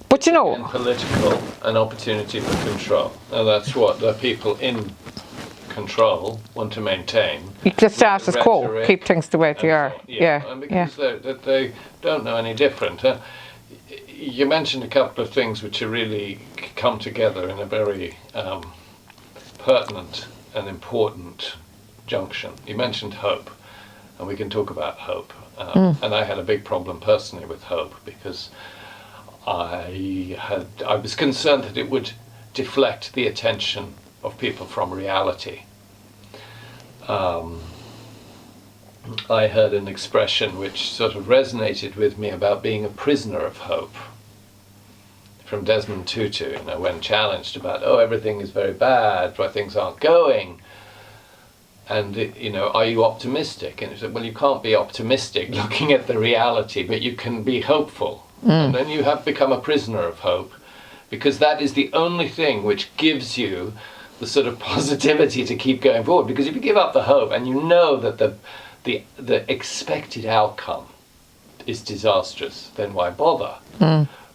but you know... And political, an opportunity for control. And that's what the people in control want to maintain. The status quo, Rhetoric keep things the way they are. and Yeah, because they don't know any different. You mentioned a couple of things which are really come together in a very pertinent and important junction. You mentioned hope, and we can talk about hope. And I had a big problem personally with hope because I was concerned that it would deflect the attention of people from reality. I heard an expression which sort of resonated with me about being a prisoner of hope from Desmond Tutu, you know, when challenged about, everything is very bad, why things aren't going. And, you know, are you optimistic? And he said, well, you can't be optimistic looking at the reality, but you can be hopeful. And then you have become a prisoner of hope, because that is the only thing which gives you the sort of positivity to keep going forward. Because if you give up the hope and you know that the expected outcome is disastrous, then why bother?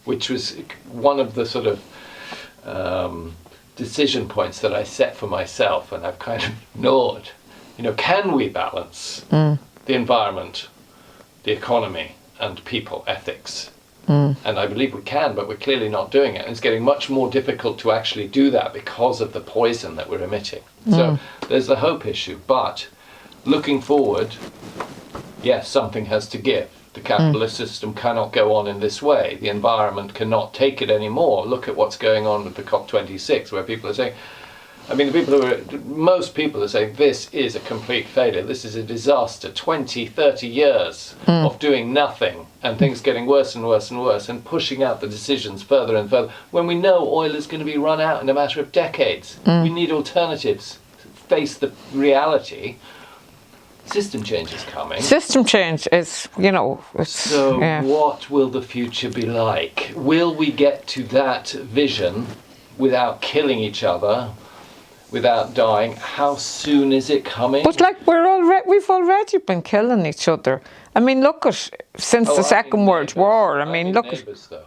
Which was one of the sort of decision points that I set for myself, and I've kind of ignored. You know, can we balance the environment, the economy, and people ethics? And I believe we can, but we're clearly not doing it. And it's getting much more difficult to actually do that because of the poison that we're emitting. So there's the hope issue. But looking forward, yes, something has to give. The capitalist system cannot go on in this way. The environment cannot take it anymore. Look at what's going on with the COP26, where people are saying, most people are saying this is a complete failure. This is a disaster. 20, 30 years of doing nothing and things getting worse and worse and worse, and pushing out the decisions further and further when we know oil is going to be run out in a matter of decades. We need alternatives. Face the reality. System change is coming. System change is, you know... So what will the future be like? Will we get to that vision without killing each other, without dying? How soon is it coming? But like we've already been killing each other. I mean, look at since the Second World War. I mean, look at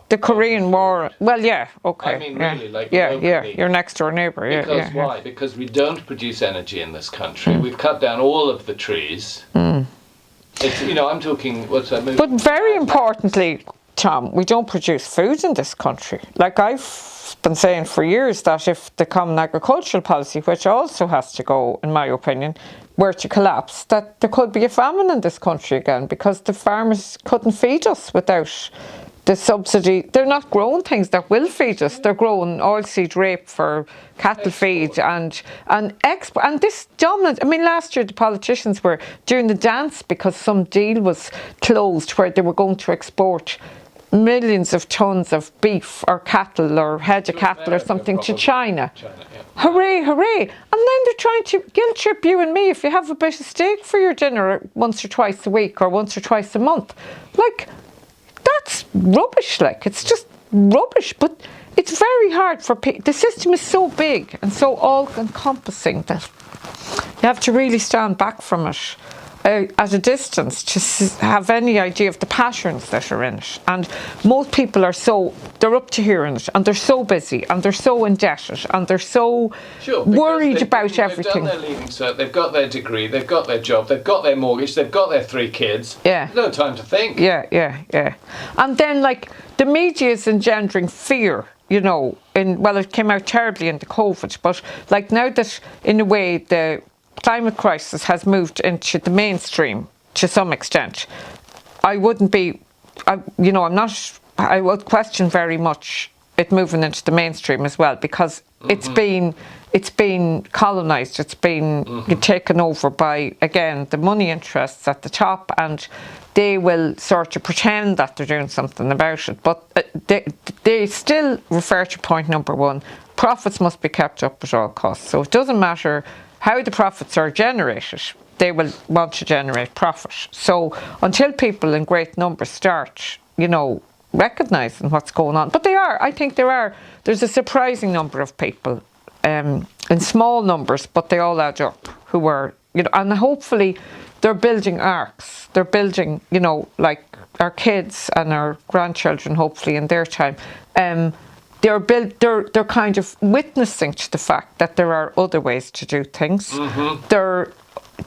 the Korean War. Well, yeah, okay. I mean, really, like locally. Your next door neighbour. Because why? Because we don't produce energy in this country. We've cut down all of the trees. It's, you know, I'm talking. But very importantly, Tom, we don't produce food in this country. Like I've been saying for years that if the Common Agricultural Policy, which also has to go, in my opinion, were to collapse, that there could be a famine in this country again because the farmers couldn't feed us without the subsidy. They're not growing things that will feed us. They're growing oilseed rape for cattle feed and export. And this dominant, I mean, last year the politicians were doing the dance because some deal was closed where they were going to export millions of tons of beef or cattle or head of cattle or something to China. Hooray, hooray. And then they're trying to guilt trip you and me if you have a bit of steak for your dinner once or twice a week or once or twice a month. Like, that's rubbish, like, it's just rubbish. But it's very hard for people. The system is so big and so all-encompassing that you have to really stand back from it at a distance to have any idea of the patterns that are in it. And most people are they're up to here in it, and they're so busy, and they're so indebted, and they're so worried about everything. They've done their leaving cert, they've got their degree, they've got their job, they've got their mortgage, they've got their 3 kids. Yeah. No time to think. Yeah. And then, like, the media is engendering fear, you know, it came out terribly in the COVID, but, like, now that, in a way, the climate crisis has moved into the mainstream to some extent, I would question very much it moving into the mainstream as well, because it's been colonised, it's been taken over by, again, the money interests at the top, and they will sort of pretend that they're doing something about it, but they still refer to point number 1, profits must be kept up at all costs. So it doesn't matter how the profits are generated, they will want to generate profit. So until people in great numbers start, you know, recognising what's going on, but there's a surprising number of people, in small numbers, but they all add up, who are, you know, and hopefully they're building arcs. They're building, you know, like our kids and our grandchildren, hopefully in their time, they're kind of witnessing to the fact that there are other ways to do things. They're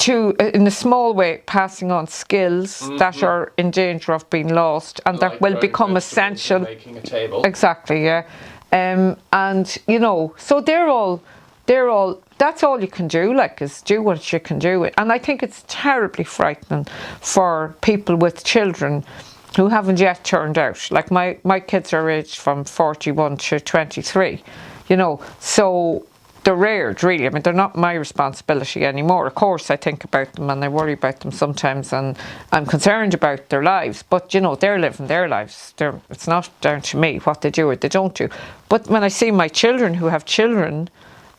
in a small way passing on skills that are in danger of being lost and that will become essential. Making a table. Exactly, yeah. And you know, so they're all that's all you can do, like, is do what you can do. And I think it's terribly frightening for people with children who haven't yet turned out. Like my kids are aged from 41 to 23, you know, so they're reared, really. I mean, they're not my responsibility anymore. Of course, I think about them and I worry about them sometimes, and I'm concerned about their lives. But, you know, they're living their lives. It's not down to me what they do or they don't do. But when I see my children who have children,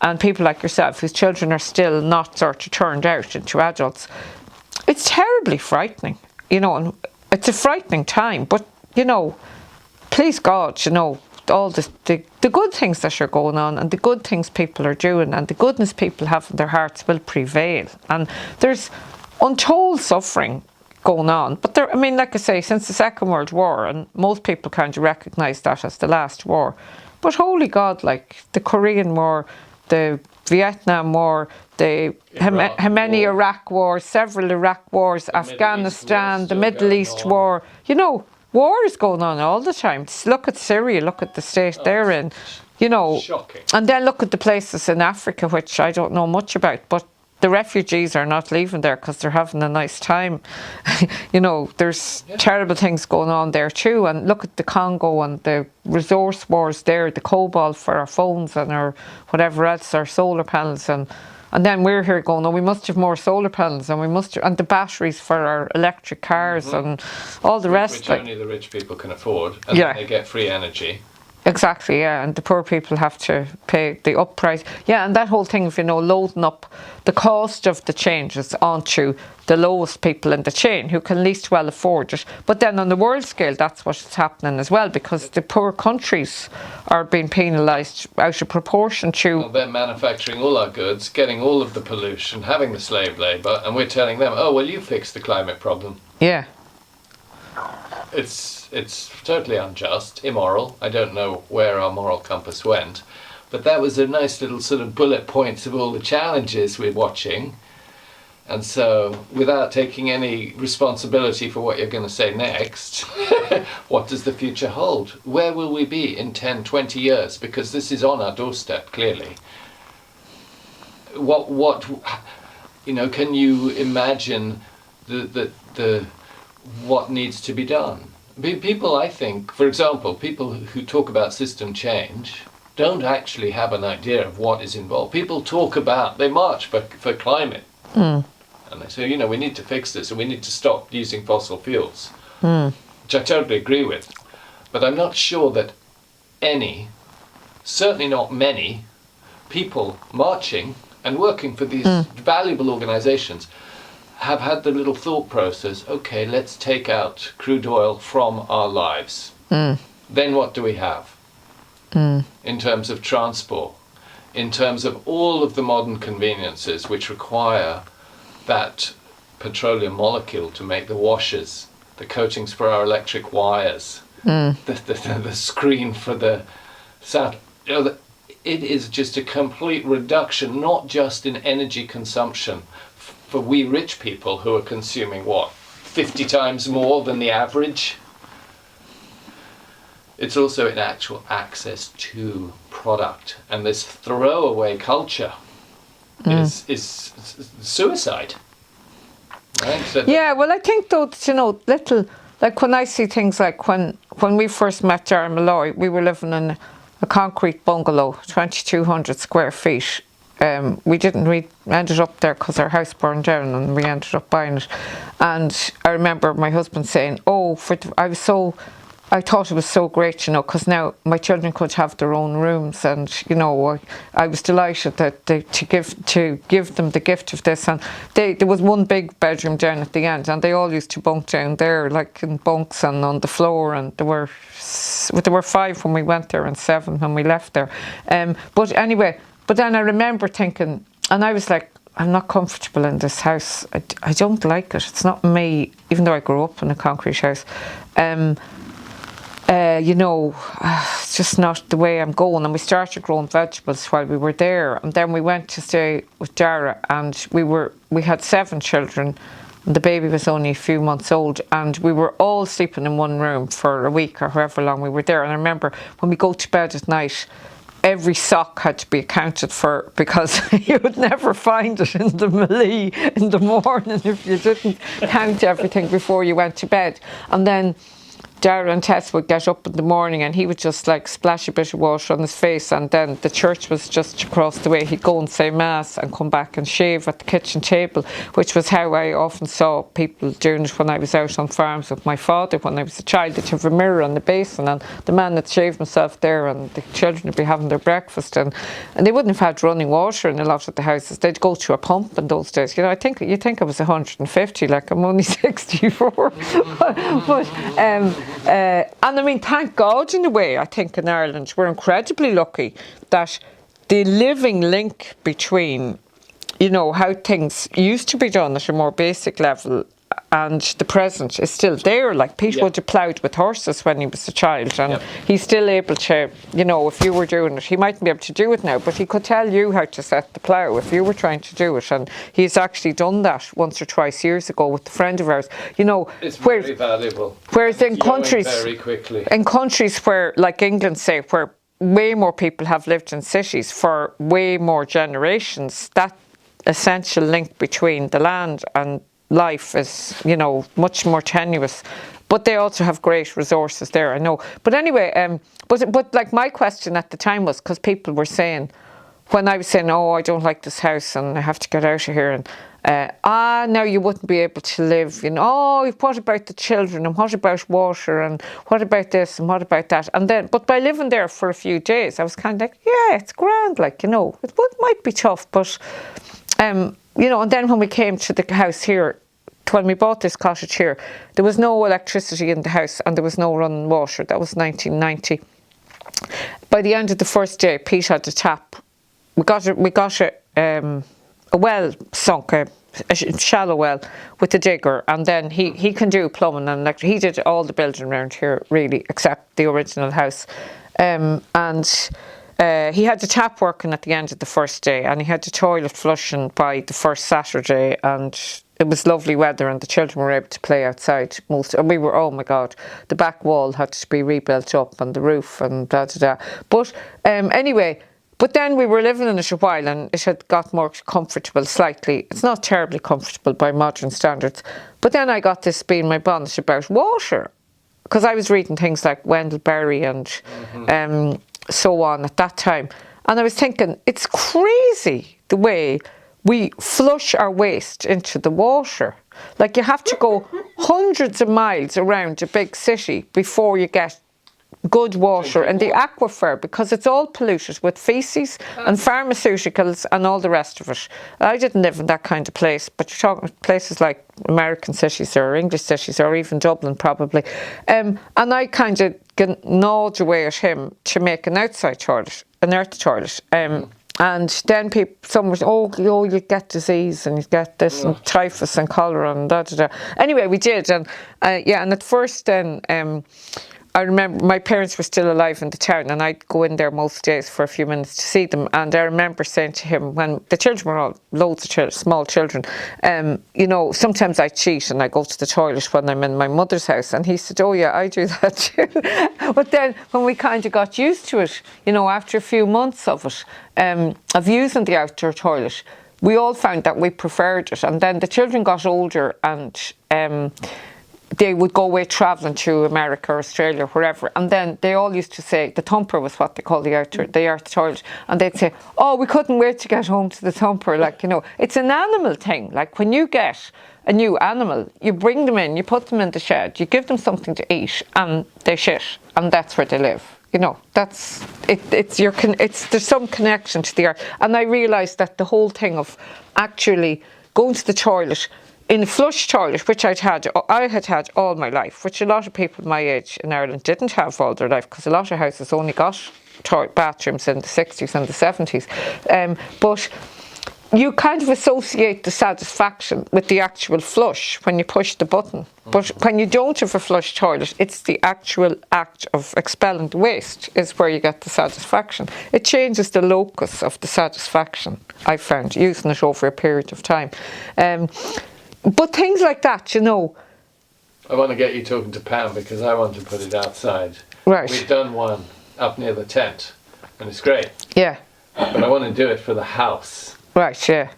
and people like yourself whose children are still not sort of turned out into adults, it's terribly frightening, you know, and it's a frightening time. But, you know, please God, you know, all the good things that are going on and the good things people are doing and the goodness people have in their hearts will prevail. And there's untold suffering going on. But there, I mean, like I say, since the Second World War, and most people kind of recognise that as the last war. But holy God, like the Korean War, the Vietnam War, how many Iraq wars, several Iraq wars, Afghanistan, the Middle East War, you know, war is going on all the time. Look at Syria, look at the state they're in, you know. Shocking. And then look at the places in Africa, which I don't know much about, but the refugees are not leaving there because they're having a nice time. You know, there's terrible things going on there too. And look at the Congo and the resource wars there, the cobalt for our phones and our whatever else, our solar panels. And then we're here going, oh, we must have more solar panels, and and the batteries for our electric cars and all the rest. Which only the rich people can afford, and then they get free energy. Exactly, yeah, and the poor people have to pay the up price. Yeah, and that whole thing of, you know, loading up the cost of the changes onto the lowest people in the chain who can least well afford it. But then on the world scale, that's what's happening as well, because the poor countries are being penalised out of proportion to... Well, they're manufacturing all our goods, getting all of the pollution, having the slave labour, and we're telling them, oh, well, you fix the climate problem. Yeah. It's totally unjust, immoral. I don't know where our moral compass went, but that was a nice little sort of bullet points of all the challenges we're watching. And so, without taking any responsibility for what you're going to say next, what does the future hold? Where will we be in 10, 20 years? Because this is on our doorstep, clearly. What can you imagine the what needs to be done? People, I think, for example, people who talk about system change don't actually have an idea of what is involved. People talk about, they march for climate. And they say, we need to fix this and we need to stop using fossil fuels, which I totally agree with. But I'm not sure that certainly not many, people marching and working for these valuable organizations have had the little thought process, okay, let's take out crude oil from our lives. Then what do we have? In terms of transport, in terms of all of the modern conveniences which require that petroleum molecule to make the washers, the coatings for our electric wires, the screen for the sound. It is just a complete reduction, not just in energy consumption for we rich people who are consuming 50 times more than the average. It's also in actual access to product, and this throwaway culture is suicide. Right? So well, I think though that, little, like when I see things like when we first met Darren Malloy, we were living in a concrete bungalow, 2,200 square feet. We ended up there because our house burned down, and we ended up buying it. And I remember my husband saying, I thought it was so great, because now my children could have their own rooms, and I was delighted that to give them the gift of this. And there was one big bedroom down at the end, and they all used to bunk down there, like in bunks and on the floor. And there were 5 when we went there and 7 when we left there. But anyway, but then I remember thinking, and I was like, I'm not comfortable in this house. I don't like it. It's not me, even though I grew up in a concrete house. It's just not the way I'm going. And we started growing vegetables while we were there, and then we went to stay with Dara, and we had 7 children, and the baby was only a few months old, and we were all sleeping in one room for a week or however long we were there. And I remember when we go to bed at night, every sock had to be accounted for, because you would never find it in the melee in the morning if you didn't count everything before you went to bed. And then Darren and Tess would get up in the morning, and he would just like splash a bit of water on his face, and then the church was just across the way. He'd go and say mass and come back and shave at the kitchen table, which was how I often saw people doing it when I was out on farms with my father when I was a child. They'd have a mirror on the basin, and the man would shave himself there, and the children would be having their breakfast, and they wouldn't have had running water in a lot of the houses. They'd go to a pump in those days. I think you think I was 150, like I'm only 64. And I mean, thank God in a way, I think in Ireland we're incredibly lucky that the living link between, how things used to be done at a more basic level and the present is still there. Like Pete would have ploughed with horses when he was a child, and he's still able to, if you were doing it, he mightn't be able to do it now, but he could tell you how to set the plough if you were trying to do it. And he's actually done that once or twice years ago with a friend of ours. It's very valuable. Whereas in countries, very quickly. In countries where, like England, say, where way more people have lived in cities for way more generations, that essential link between the land and life is, much more tenuous. But they also have great resources there, I know. But anyway, but like my question at the time was, because people were saying, when I was saying, I don't like this house and I have to get out of here, and now you wouldn't be able to live, what about the children, and what about water, and what about this, and what about that? And then, but by living there for a few days, I was kind of like, yeah, it's grand, like, it might be tough, but, and then when we came to the house here, when we bought this cottage here, there was no electricity in the house and there was no running water. That was 1990. By the end of the first day, Pete had a tap. We got a well sunk, a shallow well with a digger, and then he can do plumbing and electric. He did all the building around here, really, except the original house. And he had the tap working at the end of the first day, and he had the toilet flushing by the first Saturday, and it was lovely weather, and the children were able to play outside and we were, oh my God, the back wall had to be rebuilt up, and the roof, and da da da. But anyway, but then we were living in it a while, and it had got more comfortable slightly. It's not terribly comfortable by modern standards. But then I got this bee in my bonnet about water, because I was reading things like Wendell Berry and so on at that time. And I was thinking, it's crazy the way we flush our waste into the water. Like, you have to go hundreds of miles around a big city before you get good water in the aquifer, because it's all polluted with feces and pharmaceuticals and all the rest of it. I didn't live in that kind of place, but you're talking places like American cities or English cities or even Dublin probably. And I kind of gnawed away at him to make an outside toilet, an earth toilet. And then someone was, oh, you get disease and you get this and typhus and cholera and da da da. Anyway, we did, and and at first then, I remember my parents were still alive in the town, and I'd go in there most days for a few minutes to see them. And I remember saying to him, when the children were all loads of children, small children, you know, sometimes I cheat and I go to the toilet when I'm in my mother's house. And he said, oh yeah, I do that too. But then when we kind of got used to it, you know, after a few months of it, of using the outdoor toilet, we all found that we preferred it. And then the children got older, and they would go away travelling to America or Australia or wherever, and then they all used to say, the thumper was what they call the earth toilet, and they'd say, oh, we couldn't wait to get home to the thumper. Like, you know, it's an animal thing. Like, when you get a new animal, you bring them in, you put them in the shed, you give them something to eat, and they shit, and that's where they live. You know, that's it. There's some connection to the earth, and I realised that the whole thing of actually going to the toilet in a flush toilet, which I had all my life, which a lot of people my age in Ireland didn't have all their life, because a lot of houses only got bathrooms in the 60s and the 70s. But you kind of associate the satisfaction with the actual flush when you push the button. But when you don't have a flush toilet, it's the actual act of expelling the waste is where you get the satisfaction. It changes the locus of the satisfaction, I found, using it over a period of time. But things like that, you know. I want to get you talking to Pam, because I want to put it outside. Right. We've done one up near the tent, and it's great. Yeah. But I want to do it for the house. Right, yeah.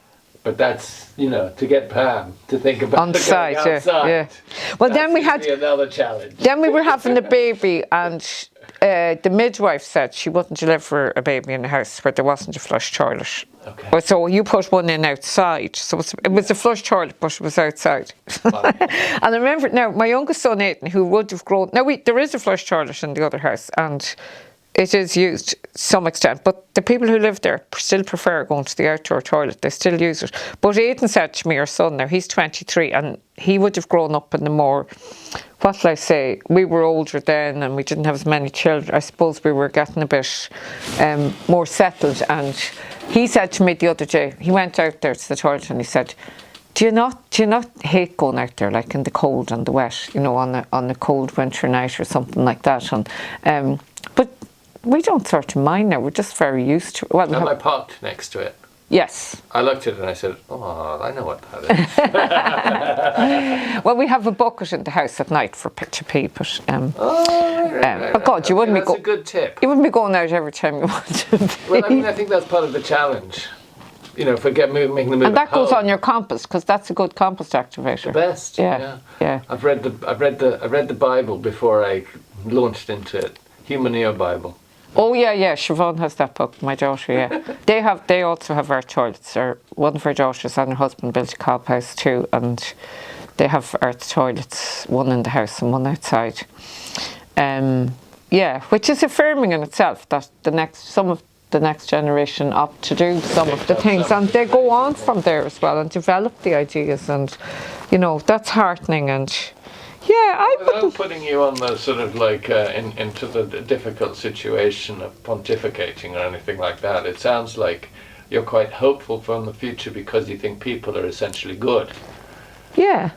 But that's, you know, to get Pam to think about on site, outside. Yeah. Well, then we had another challenge. Then we were having a baby, and the midwife said she wouldn't deliver a baby in a house where there wasn't a flush toilet. Okay. So you put one in outside. So it was a flush toilet, but it was outside. Wow. And I remember now, my youngest son, Aidan, who would have grown... Now, there is a flush toilet in the other house, and it is used to some extent, but the people who live there still prefer going to the outdoor toilet. They still use it. But Aidan said to me, our son now, he's 23, and he would have grown up in the more... What shall I say? We were older then, and we didn't have as many children. I suppose we were getting a bit more settled. And he said to me the other day, he went out there to the toilet, and he said, do you not hate going out there, like in the cold and the wet, you know, on a cold winter night or something like that? And but we don't sort of mind now. We're just very used to it. Well, and I parked next to it. Yes. I looked at it and I said, oh, I know what that is. Well, we have a bucket in the house at night for to pee, but right. Oh God, you wouldn't be That's a good tip. You wouldn't be going out every time you want to pee. Well, I mean, I think that's part of the challenge. You know, making the move. And that goes home. on your compost, because that's a good compost activator. The best. Yeah. I've read the Bible before I launched into it. Humaneo Bible. Oh yeah. Siobhan has that book. My daughter, yeah. They also have earth toilets. Or one of her daughters and her husband built a cob house too, and they have earth toilets, one in the house and one outside. Which is affirming in itself that some of the next generation opt to do some of the things, and they go on from there as well and develop the ideas, and you know, that's heartening. And Without putting you on the sort of like into the difficult situation of pontificating or anything like that, it sounds like you're quite hopeful from the future because you think people are essentially good. Yeah.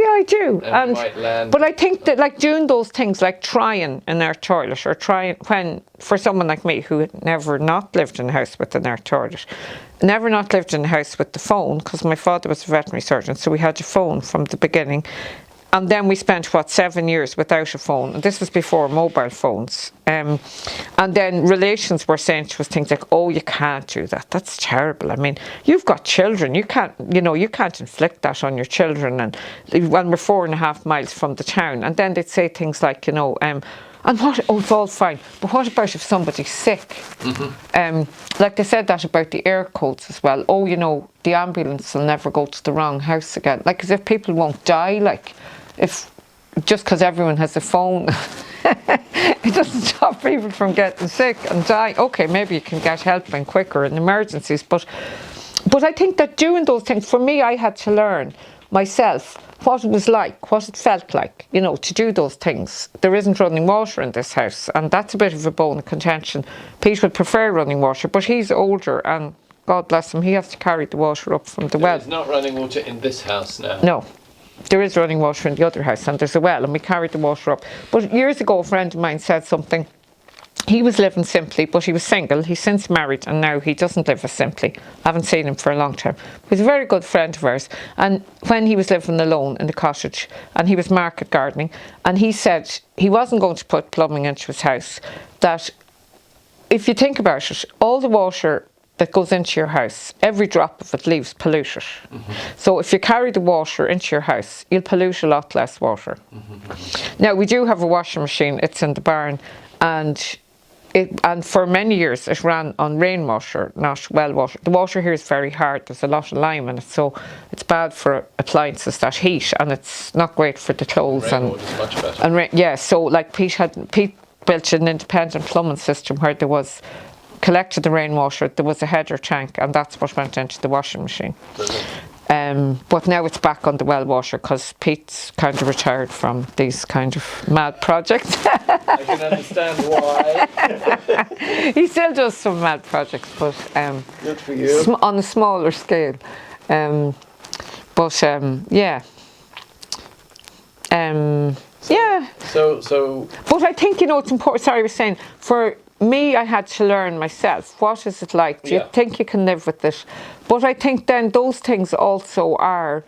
yeah, I do. And might land. But I think that like doing those things, like trying an air toilet, or trying, when, for someone like me who had never not lived in a house with an air toilet, never not lived in a house with the phone, because my father was a veterinary surgeon, so we had a phone from the beginning. And then we spent, 7 years without a phone. And this was before mobile phones. And then relations were saying to us things like, oh, you can't do that. That's terrible. I mean, you've got children. You can't inflict that on your children. And when we're 4.5 miles from the town. And then they'd say things like, and what, it's all fine. But what about if somebody's sick? Mm-hmm. Like they said that about the air codes as well. Oh, the ambulance will never go to the wrong house again. Like, as if people won't die, like, if just because everyone has a phone, it doesn't stop people from getting sick and die. Okay, maybe you can get help in quicker in emergencies, but I think that doing those things, for me, I had to learn myself what it was like, what it felt like, to do those things. There isn't running water in this house, and that's a bit of a bone of contention. Pete would prefer running water, but he's older, and God bless him, he has to carry the water up from the well. There's not running water in this house now. No. There is running water in the other house, and there's a well, and we carried the water up. But years ago, a friend of mine said something. He was living simply, but he was single. He's since married, and now he doesn't live as simply. I haven't seen him for a long time. He's a very good friend of ours. And when he was living alone in the cottage, and he was market gardening, and he said he wasn't going to put plumbing into his house, that if you think about it, all the water that goes into your house, every drop of it leaves polluted. Mm-hmm. So if you carry the water into your house, you'll pollute a lot less water. Mm-hmm. Now, we do have a washing machine. It's in the barn, and for many years it ran on rainwater, not well water. The water here is very hard. There's a lot of lime in it, so it's bad for appliances that heat, and it's not great for the clothes. Rainwater is much better. So like Pete built an independent plumbing system where there was, collected the rainwater, there was a header tank, and that's what went into the washing machine. But now it's back on the well water because Pete's kind of retired from these kind of mad projects. I can understand why. He still does some mad projects, but good for you. On a smaller scale. Yeah. Yeah. So. But I think it's important. Sorry, I was saying, for me, I had to learn myself. What is it like? Do you think you can live with it? But I think then those things also are,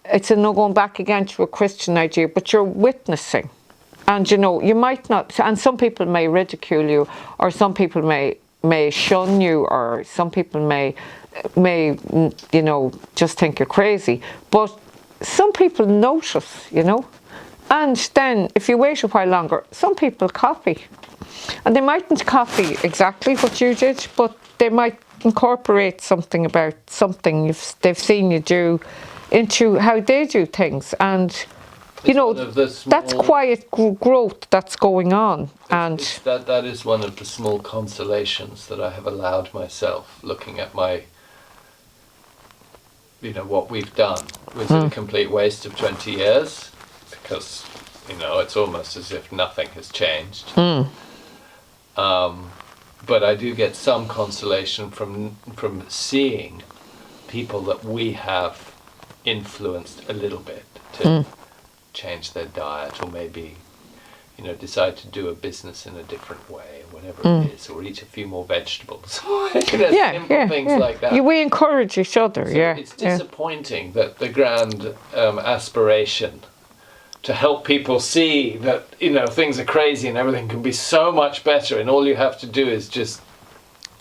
it's going back again to a Christian idea, but you're witnessing. And you might not, and some people may ridicule you, or some people may shun you, or some people may just think you're crazy. But some people notice, And then, if you wait a while longer, some people copy. And they mightn't copy exactly what you did, but they might incorporate something about something they've seen you do into how they do things. And, that's quiet growth that's going on. That is one of the small consolations that I have allowed myself, looking at my, what we've done. Was it a complete waste of 20 years? Because, it's almost as if nothing has changed. But I do get some consolation from seeing people that we have influenced a little bit to change their diet, or maybe, decide to do a business in a different way, or whatever it is, or eat a few more vegetables. Simple things like that. We encourage each other. So it's disappointing that the grand aspiration to help people see that, things are crazy and everything can be so much better, and all you have to do is just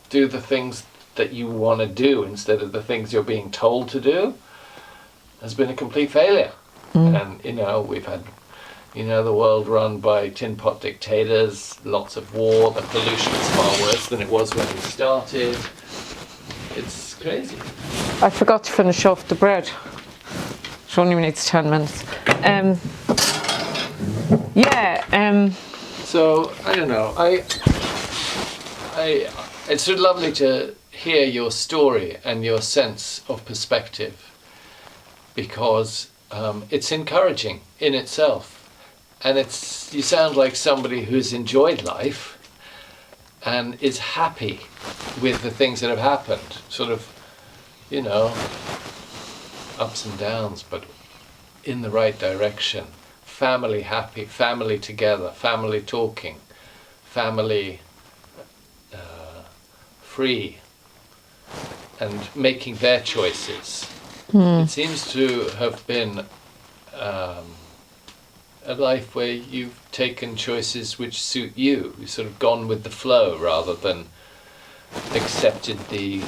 do the things that you want to do instead of the things you're being told to do, has been a complete failure. And, we've had, the world run by tin pot dictators, lots of war, the pollution is far worse than it was when we started. It's crazy. I forgot to finish off the bread. It only needs 10 minutes. So I don't know. It's so lovely to hear your story and your sense of perspective, because it's encouraging in itself, and you sound like somebody who's enjoyed life and is happy with the things that have happened. Sort of, ups and downs, but in the right direction. Family happy, family together, family talking, family free, and making their choices. It seems to have been a life where you've taken choices which suit you. You've sort of gone with the flow rather than accepted the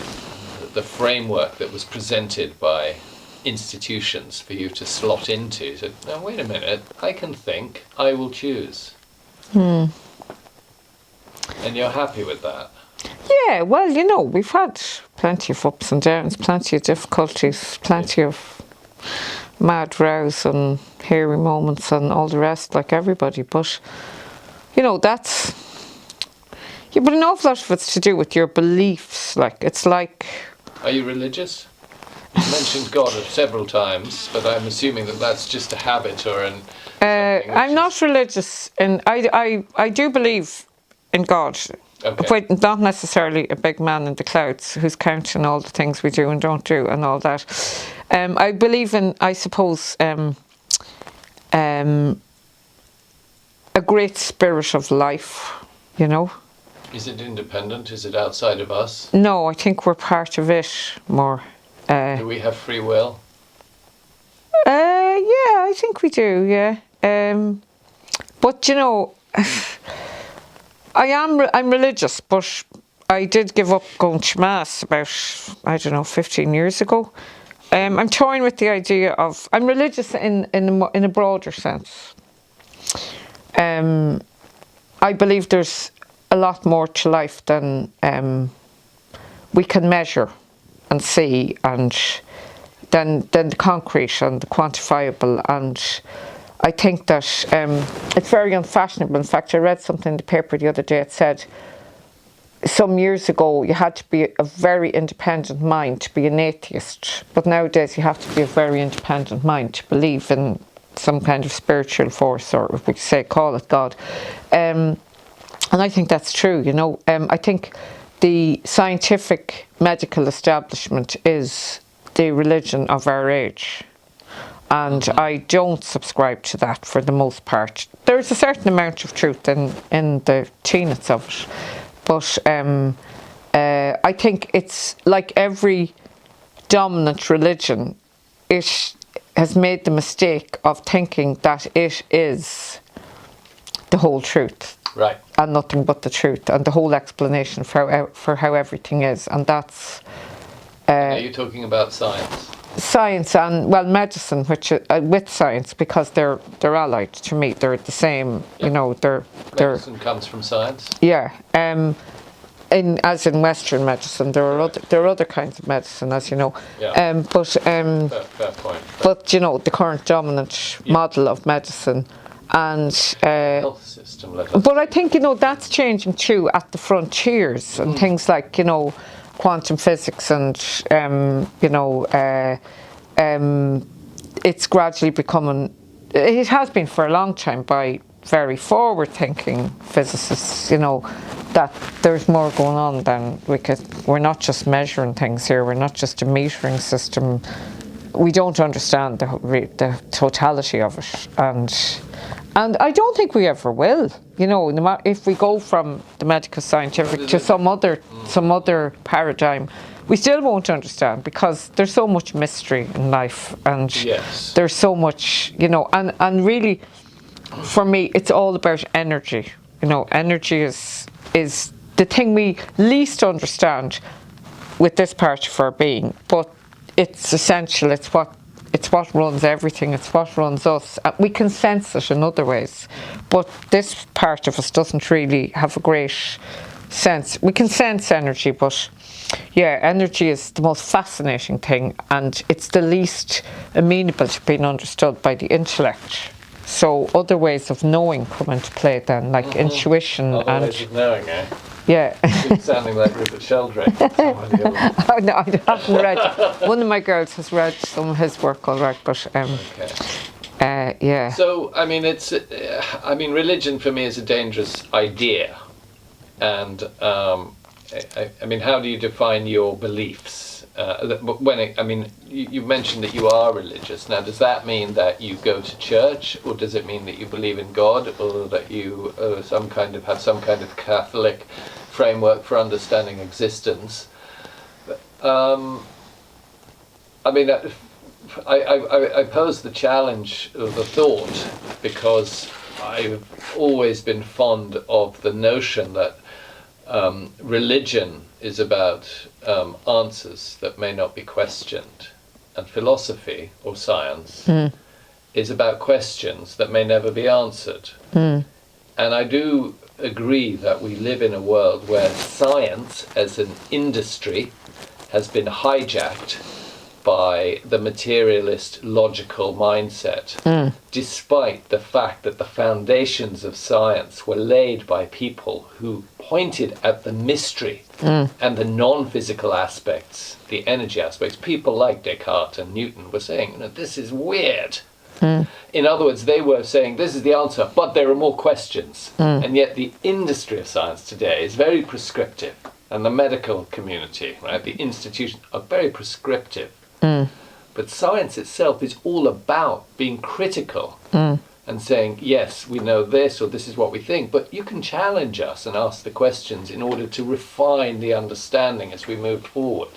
framework that was presented by institutions for you to slot into. So, now wait a minute, I can think, I will choose. And you're happy with that? Yeah, well, you know, we've had plenty of ups and downs, plenty of difficulties, plenty of mad rows and hairy moments and all the rest, like everybody. But, you know, that's... Yeah, but an awful lot of it's to do with your beliefs. Like, it's like... Are you religious? You mentioned God several times, but I'm assuming that that's just a habit or an... I'm not religious, and I do believe in God. Okay. But not necessarily a big man in the clouds who's counting all the things we do and don't do and all that. I believe in, I suppose, a great spirit of life, you know. Is it independent? Is it outside of us? No, I think we're part of it more. Do we have free will? Yeah, I think we do, yeah. But, you know... I'm religious, but I did give up going to Mass about, I don't know, 15 years ago. I'm toying with the idea of... I'm religious in a broader sense. I believe there's a lot more to life than we can measure and see, and than the concrete and the quantifiable. And I think that it's very unfashionable. In fact, I read something in the paper the other day. It said some years ago you had to be a very independent mind to be an atheist, but nowadays you have to be a very independent mind to believe in some kind of spiritual force, or if we say call it God. And I think that's true, you know. I think the scientific medical establishment is the religion of our age. And I don't subscribe to that for the most part. There's a certain amount of truth in the tenets of it. But I think it's like every dominant religion, it has made the mistake of thinking that it is the whole truth. Right. And nothing but the truth, and the whole explanation for how everything is. And that's... Are you talking about science? Science and, well, medicine, which with science, because they're allied to me. They're the same, you know. They're Medicine comes from science. Yeah. As in Western medicine, there are other kinds of medicine, as you know. Yeah. Fair point. But you know, the current dominant model of medicine, and health system. But I think, you know, that's changing too at the frontiers, and things like, you know, quantum physics, and you know, it's gradually becoming... It has been for a long time by very forward-thinking physicists, you know, that there's more going on than we're not just measuring things here. We're not just a metering system. We don't understand the totality of it, and I don't think we ever will. You know, no matter if we go from the medical scientific to some other paradigm, we still won't understand, because there's so much mystery in life, and yes, there's so much, you know, and really, for me, it's all about energy. You know, energy is the thing we least understand with this part of our being, but it's essential. It's what runs everything. It's what runs us. We can sense it in other ways, but this part of us doesn't really have a great sense. We can sense energy, but yeah, energy is the most fascinating thing, and it's the least amenable to being understood by the intellect. So other ways of knowing come into play then, like intuition. Other ways of knowing, eh? Yeah. It's sounding like Rupert Sheldrake. Oh, no, I haven't read. One of my girls has read some of his work already, but yeah. So I mean, religion for me is a dangerous idea, and I mean, how do you define your beliefs? you mentioned that you are religious. Now, does that mean that you go to church, or does it mean that you believe in God, or that you have some kind of Catholic framework for understanding existence? I pose the challenge of the thought because I've always been fond of the notion that religion is about answers that may not be questioned, and philosophy or science is about questions that may never be answered. And I do agree that we live in a world where science as an industry has been hijacked by the materialist logical mindset, despite the fact that the foundations of science were laid by people who pointed at the mystery and the non-physical aspects, the energy aspects. People like Descartes and Newton were saying, this is weird. In other words, they were saying this is the answer, but there are more questions. And yet the industry of science today is very prescriptive, and the medical community, right, the institutions are very prescriptive. But science itself is all about being critical and saying, yes, we know this, or this is what we think, but you can challenge us and ask the questions in order to refine the understanding as we move forward.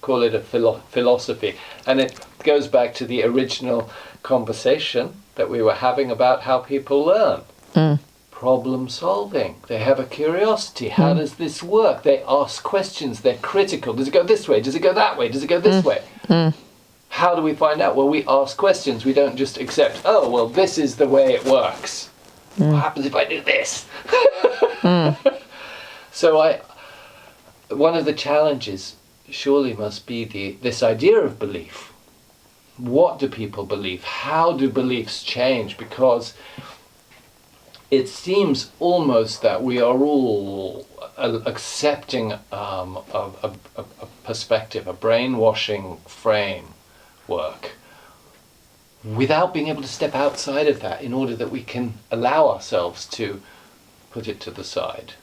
Call it a philosophy. And it goes back to the original conversation that we were having about how people learn. Problem solving. They have a curiosity. How does this work? They ask questions. They're critical. Does it go this way? Does it go that way? Does it go this way? How do we find out? Well, we ask questions. We don't just accept, oh, well, this is the way it works. What happens if I do this? So one of the challenges surely must be this idea of belief. What do people believe? How do beliefs change? Because it seems almost that we are all accepting a perspective, a brainwashing framework, without being able to step outside of that in order that we can allow ourselves to put it to the side.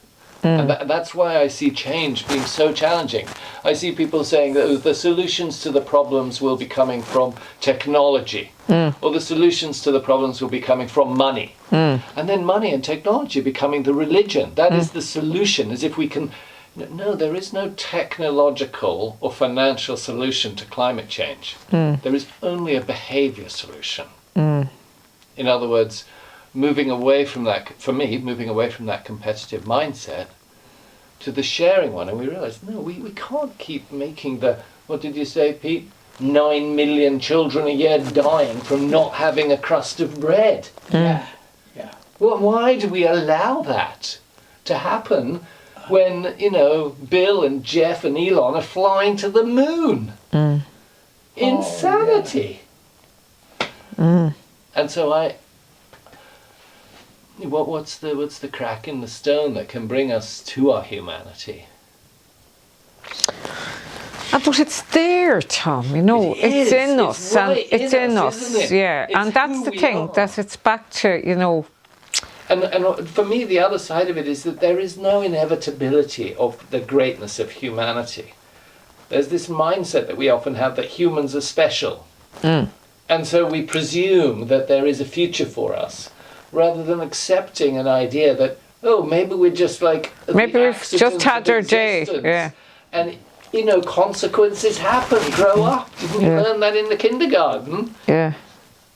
And that's why I see change being so challenging. I see people saying that the solutions to the problems will be coming from technology, or the solutions to the problems will be coming from money. And then money and technology becoming the religion. That is the solution, as if we can... No, there is no technological or financial solution to climate change. There is only a behavior solution. In other words, moving away from that, for me, moving away from that competitive mindset to the sharing one. And we realized, no, we can't keep making what did you say, Pete? 9 million children a year dying from not having a crust of bread. Yeah. Well, why do we allow that to happen when, Bill and Jeff and Elon are flying to the moon? Insanity. And so what's the crack in the stone that can bring us to our humanity? But it's there, Tom, it's in us, and it's in us, isn't it? yeah. It's and that's who the we thing, are. that it's back to, And for me, the other side of it is that there is no inevitability of the greatness of humanity. There's this mindset that we often have that humans are special. And so we presume that there is a future for us, rather than accepting an idea that, maybe we're just like... maybe we've just had our day, yeah. And, consequences happen, grow up. Didn't you learn that in the kindergarten? Yeah.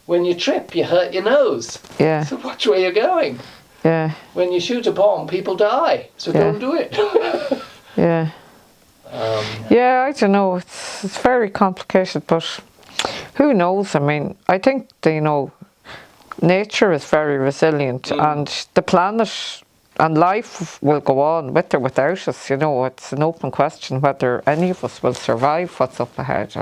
When you trip, you hurt your nose. Yeah. So watch where you're going. Yeah. When you shoot a bomb, people die. So don't do it. Yeah. Yeah, I don't know. It's very complicated, but who knows? I mean, I think, nature is very resilient, and the planet and life will go on with or without us. It's an open question whether any of us will survive what's up ahead.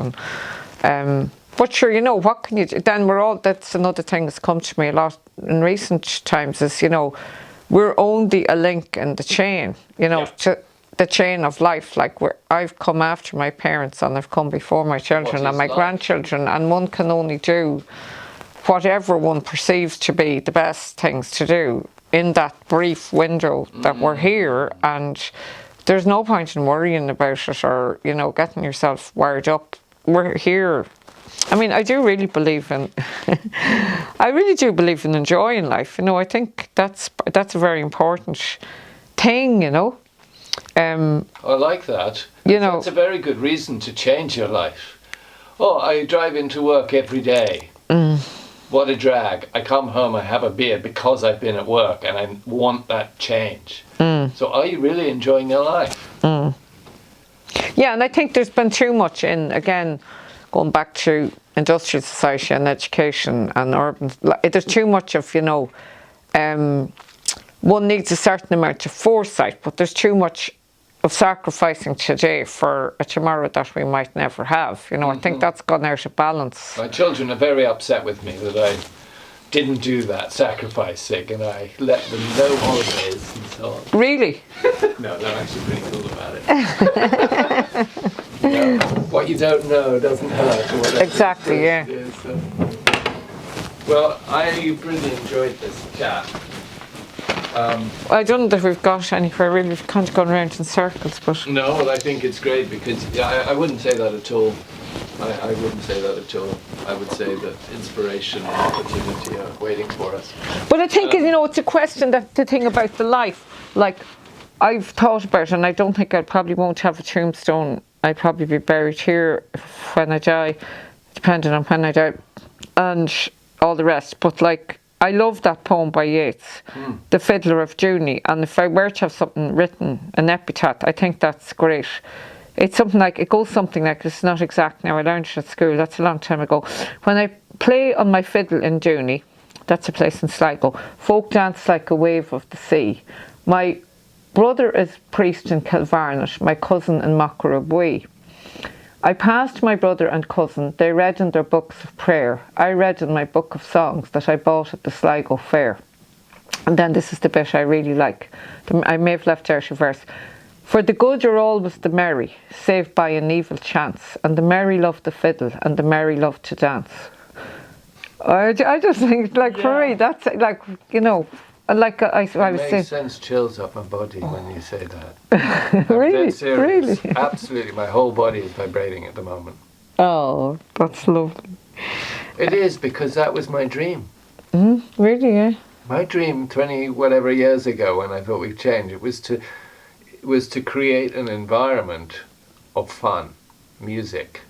And but sure, what can you do? Then that's another thing that's come to me a lot in recent times is, we're only a link in the chain, to the chain of life. Like I've come after my parents, and I've come before my children and my grandchildren, and one can only do whatever one perceives to be the best things to do in that brief window that we're here. And there's no point in worrying about it or, you know, getting yourself wired up. We're here. I mean, I do really believe in, I really do believe in enjoying life. You know, I think that's a very important thing, you know. I like that. You know, That's a very good reason to change your life. Oh, I drive into work every day. What a drag. I come home, I have a beer because I've been at work and I want that change. So are you really enjoying your life? Yeah, and I think there's been too much in, again, going back to industrial society and education and urban, there's too much of, you know, one needs a certain amount of foresight, but there's too much of sacrificing today for a tomorrow that we might never have. You know, I think that's gone out of balance. My children are very upset with me that I didn't do that sacrificing and I let them know holidays and so on. Really? No, they're actually pretty cool about it. You know, what you don't know doesn't hurt. Or whatever. Exactly, yeah. So. Well, I really enjoyed this chat. I don't know that we've got anywhere really. We've kind of gone around in circles, but... No, well, I think it's great because I wouldn't say that at all. I wouldn't say that at all. I would say that inspiration and opportunity are waiting for us. But I think, you know, it's a question that the thing about the life, like, I've thought about it and I don't think I probably won't have a tombstone. I'd probably be buried here when I die, depending on when I die, and all the rest. But, like, I love that poem by Yeats, The Fiddler of Dooney, and if I were to have something written, an epitaph, I think that's great. It's something like, it goes something like, it's not exact now, I learned it at school, that's a long time ago. When I play on my fiddle in Dooney, that's a place in Sligo, folk dance like a wave of the sea. My brother is priest in Kilvarnet, my cousin in Macquarie. I passed my brother and cousin, they read in their books of prayer. I read in my book of songs that I bought at the Sligo Fair. And then this is the bit I really like. I may have left out a verse. For the good are always the merry, save by an evil chance, and the merry love the fiddle, and the merry love to dance. I just think, like, for me, that's, like, you know, like I was saying. It makes sense, chills up my body when you say that. Really? Serious. Really? Absolutely, my whole body is vibrating at the moment. Oh, that's lovely. It is, because that was my dream. Really, yeah. My dream 20 whatever years ago when I thought we'd change, it was to create an environment of fun, music,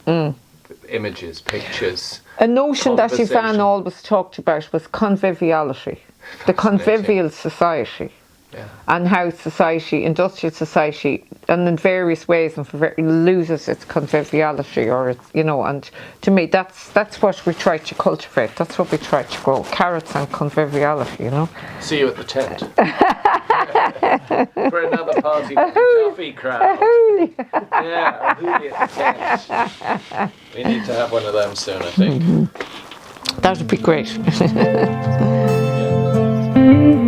images, pictures. A notion that Yvonne always talked about was conviviality, the convivial society, and how society, industrial society, and in various ways, loses its conviviality, or its, you know. And to me, that's what we try to cultivate. That's what we try to grow: carrots and conviviality, you know. See you at the tent. For another party with the Duffy crowd. Yeah, a hoolie at the tent. We need to have one of them soon, I think. That would be great. Yeah.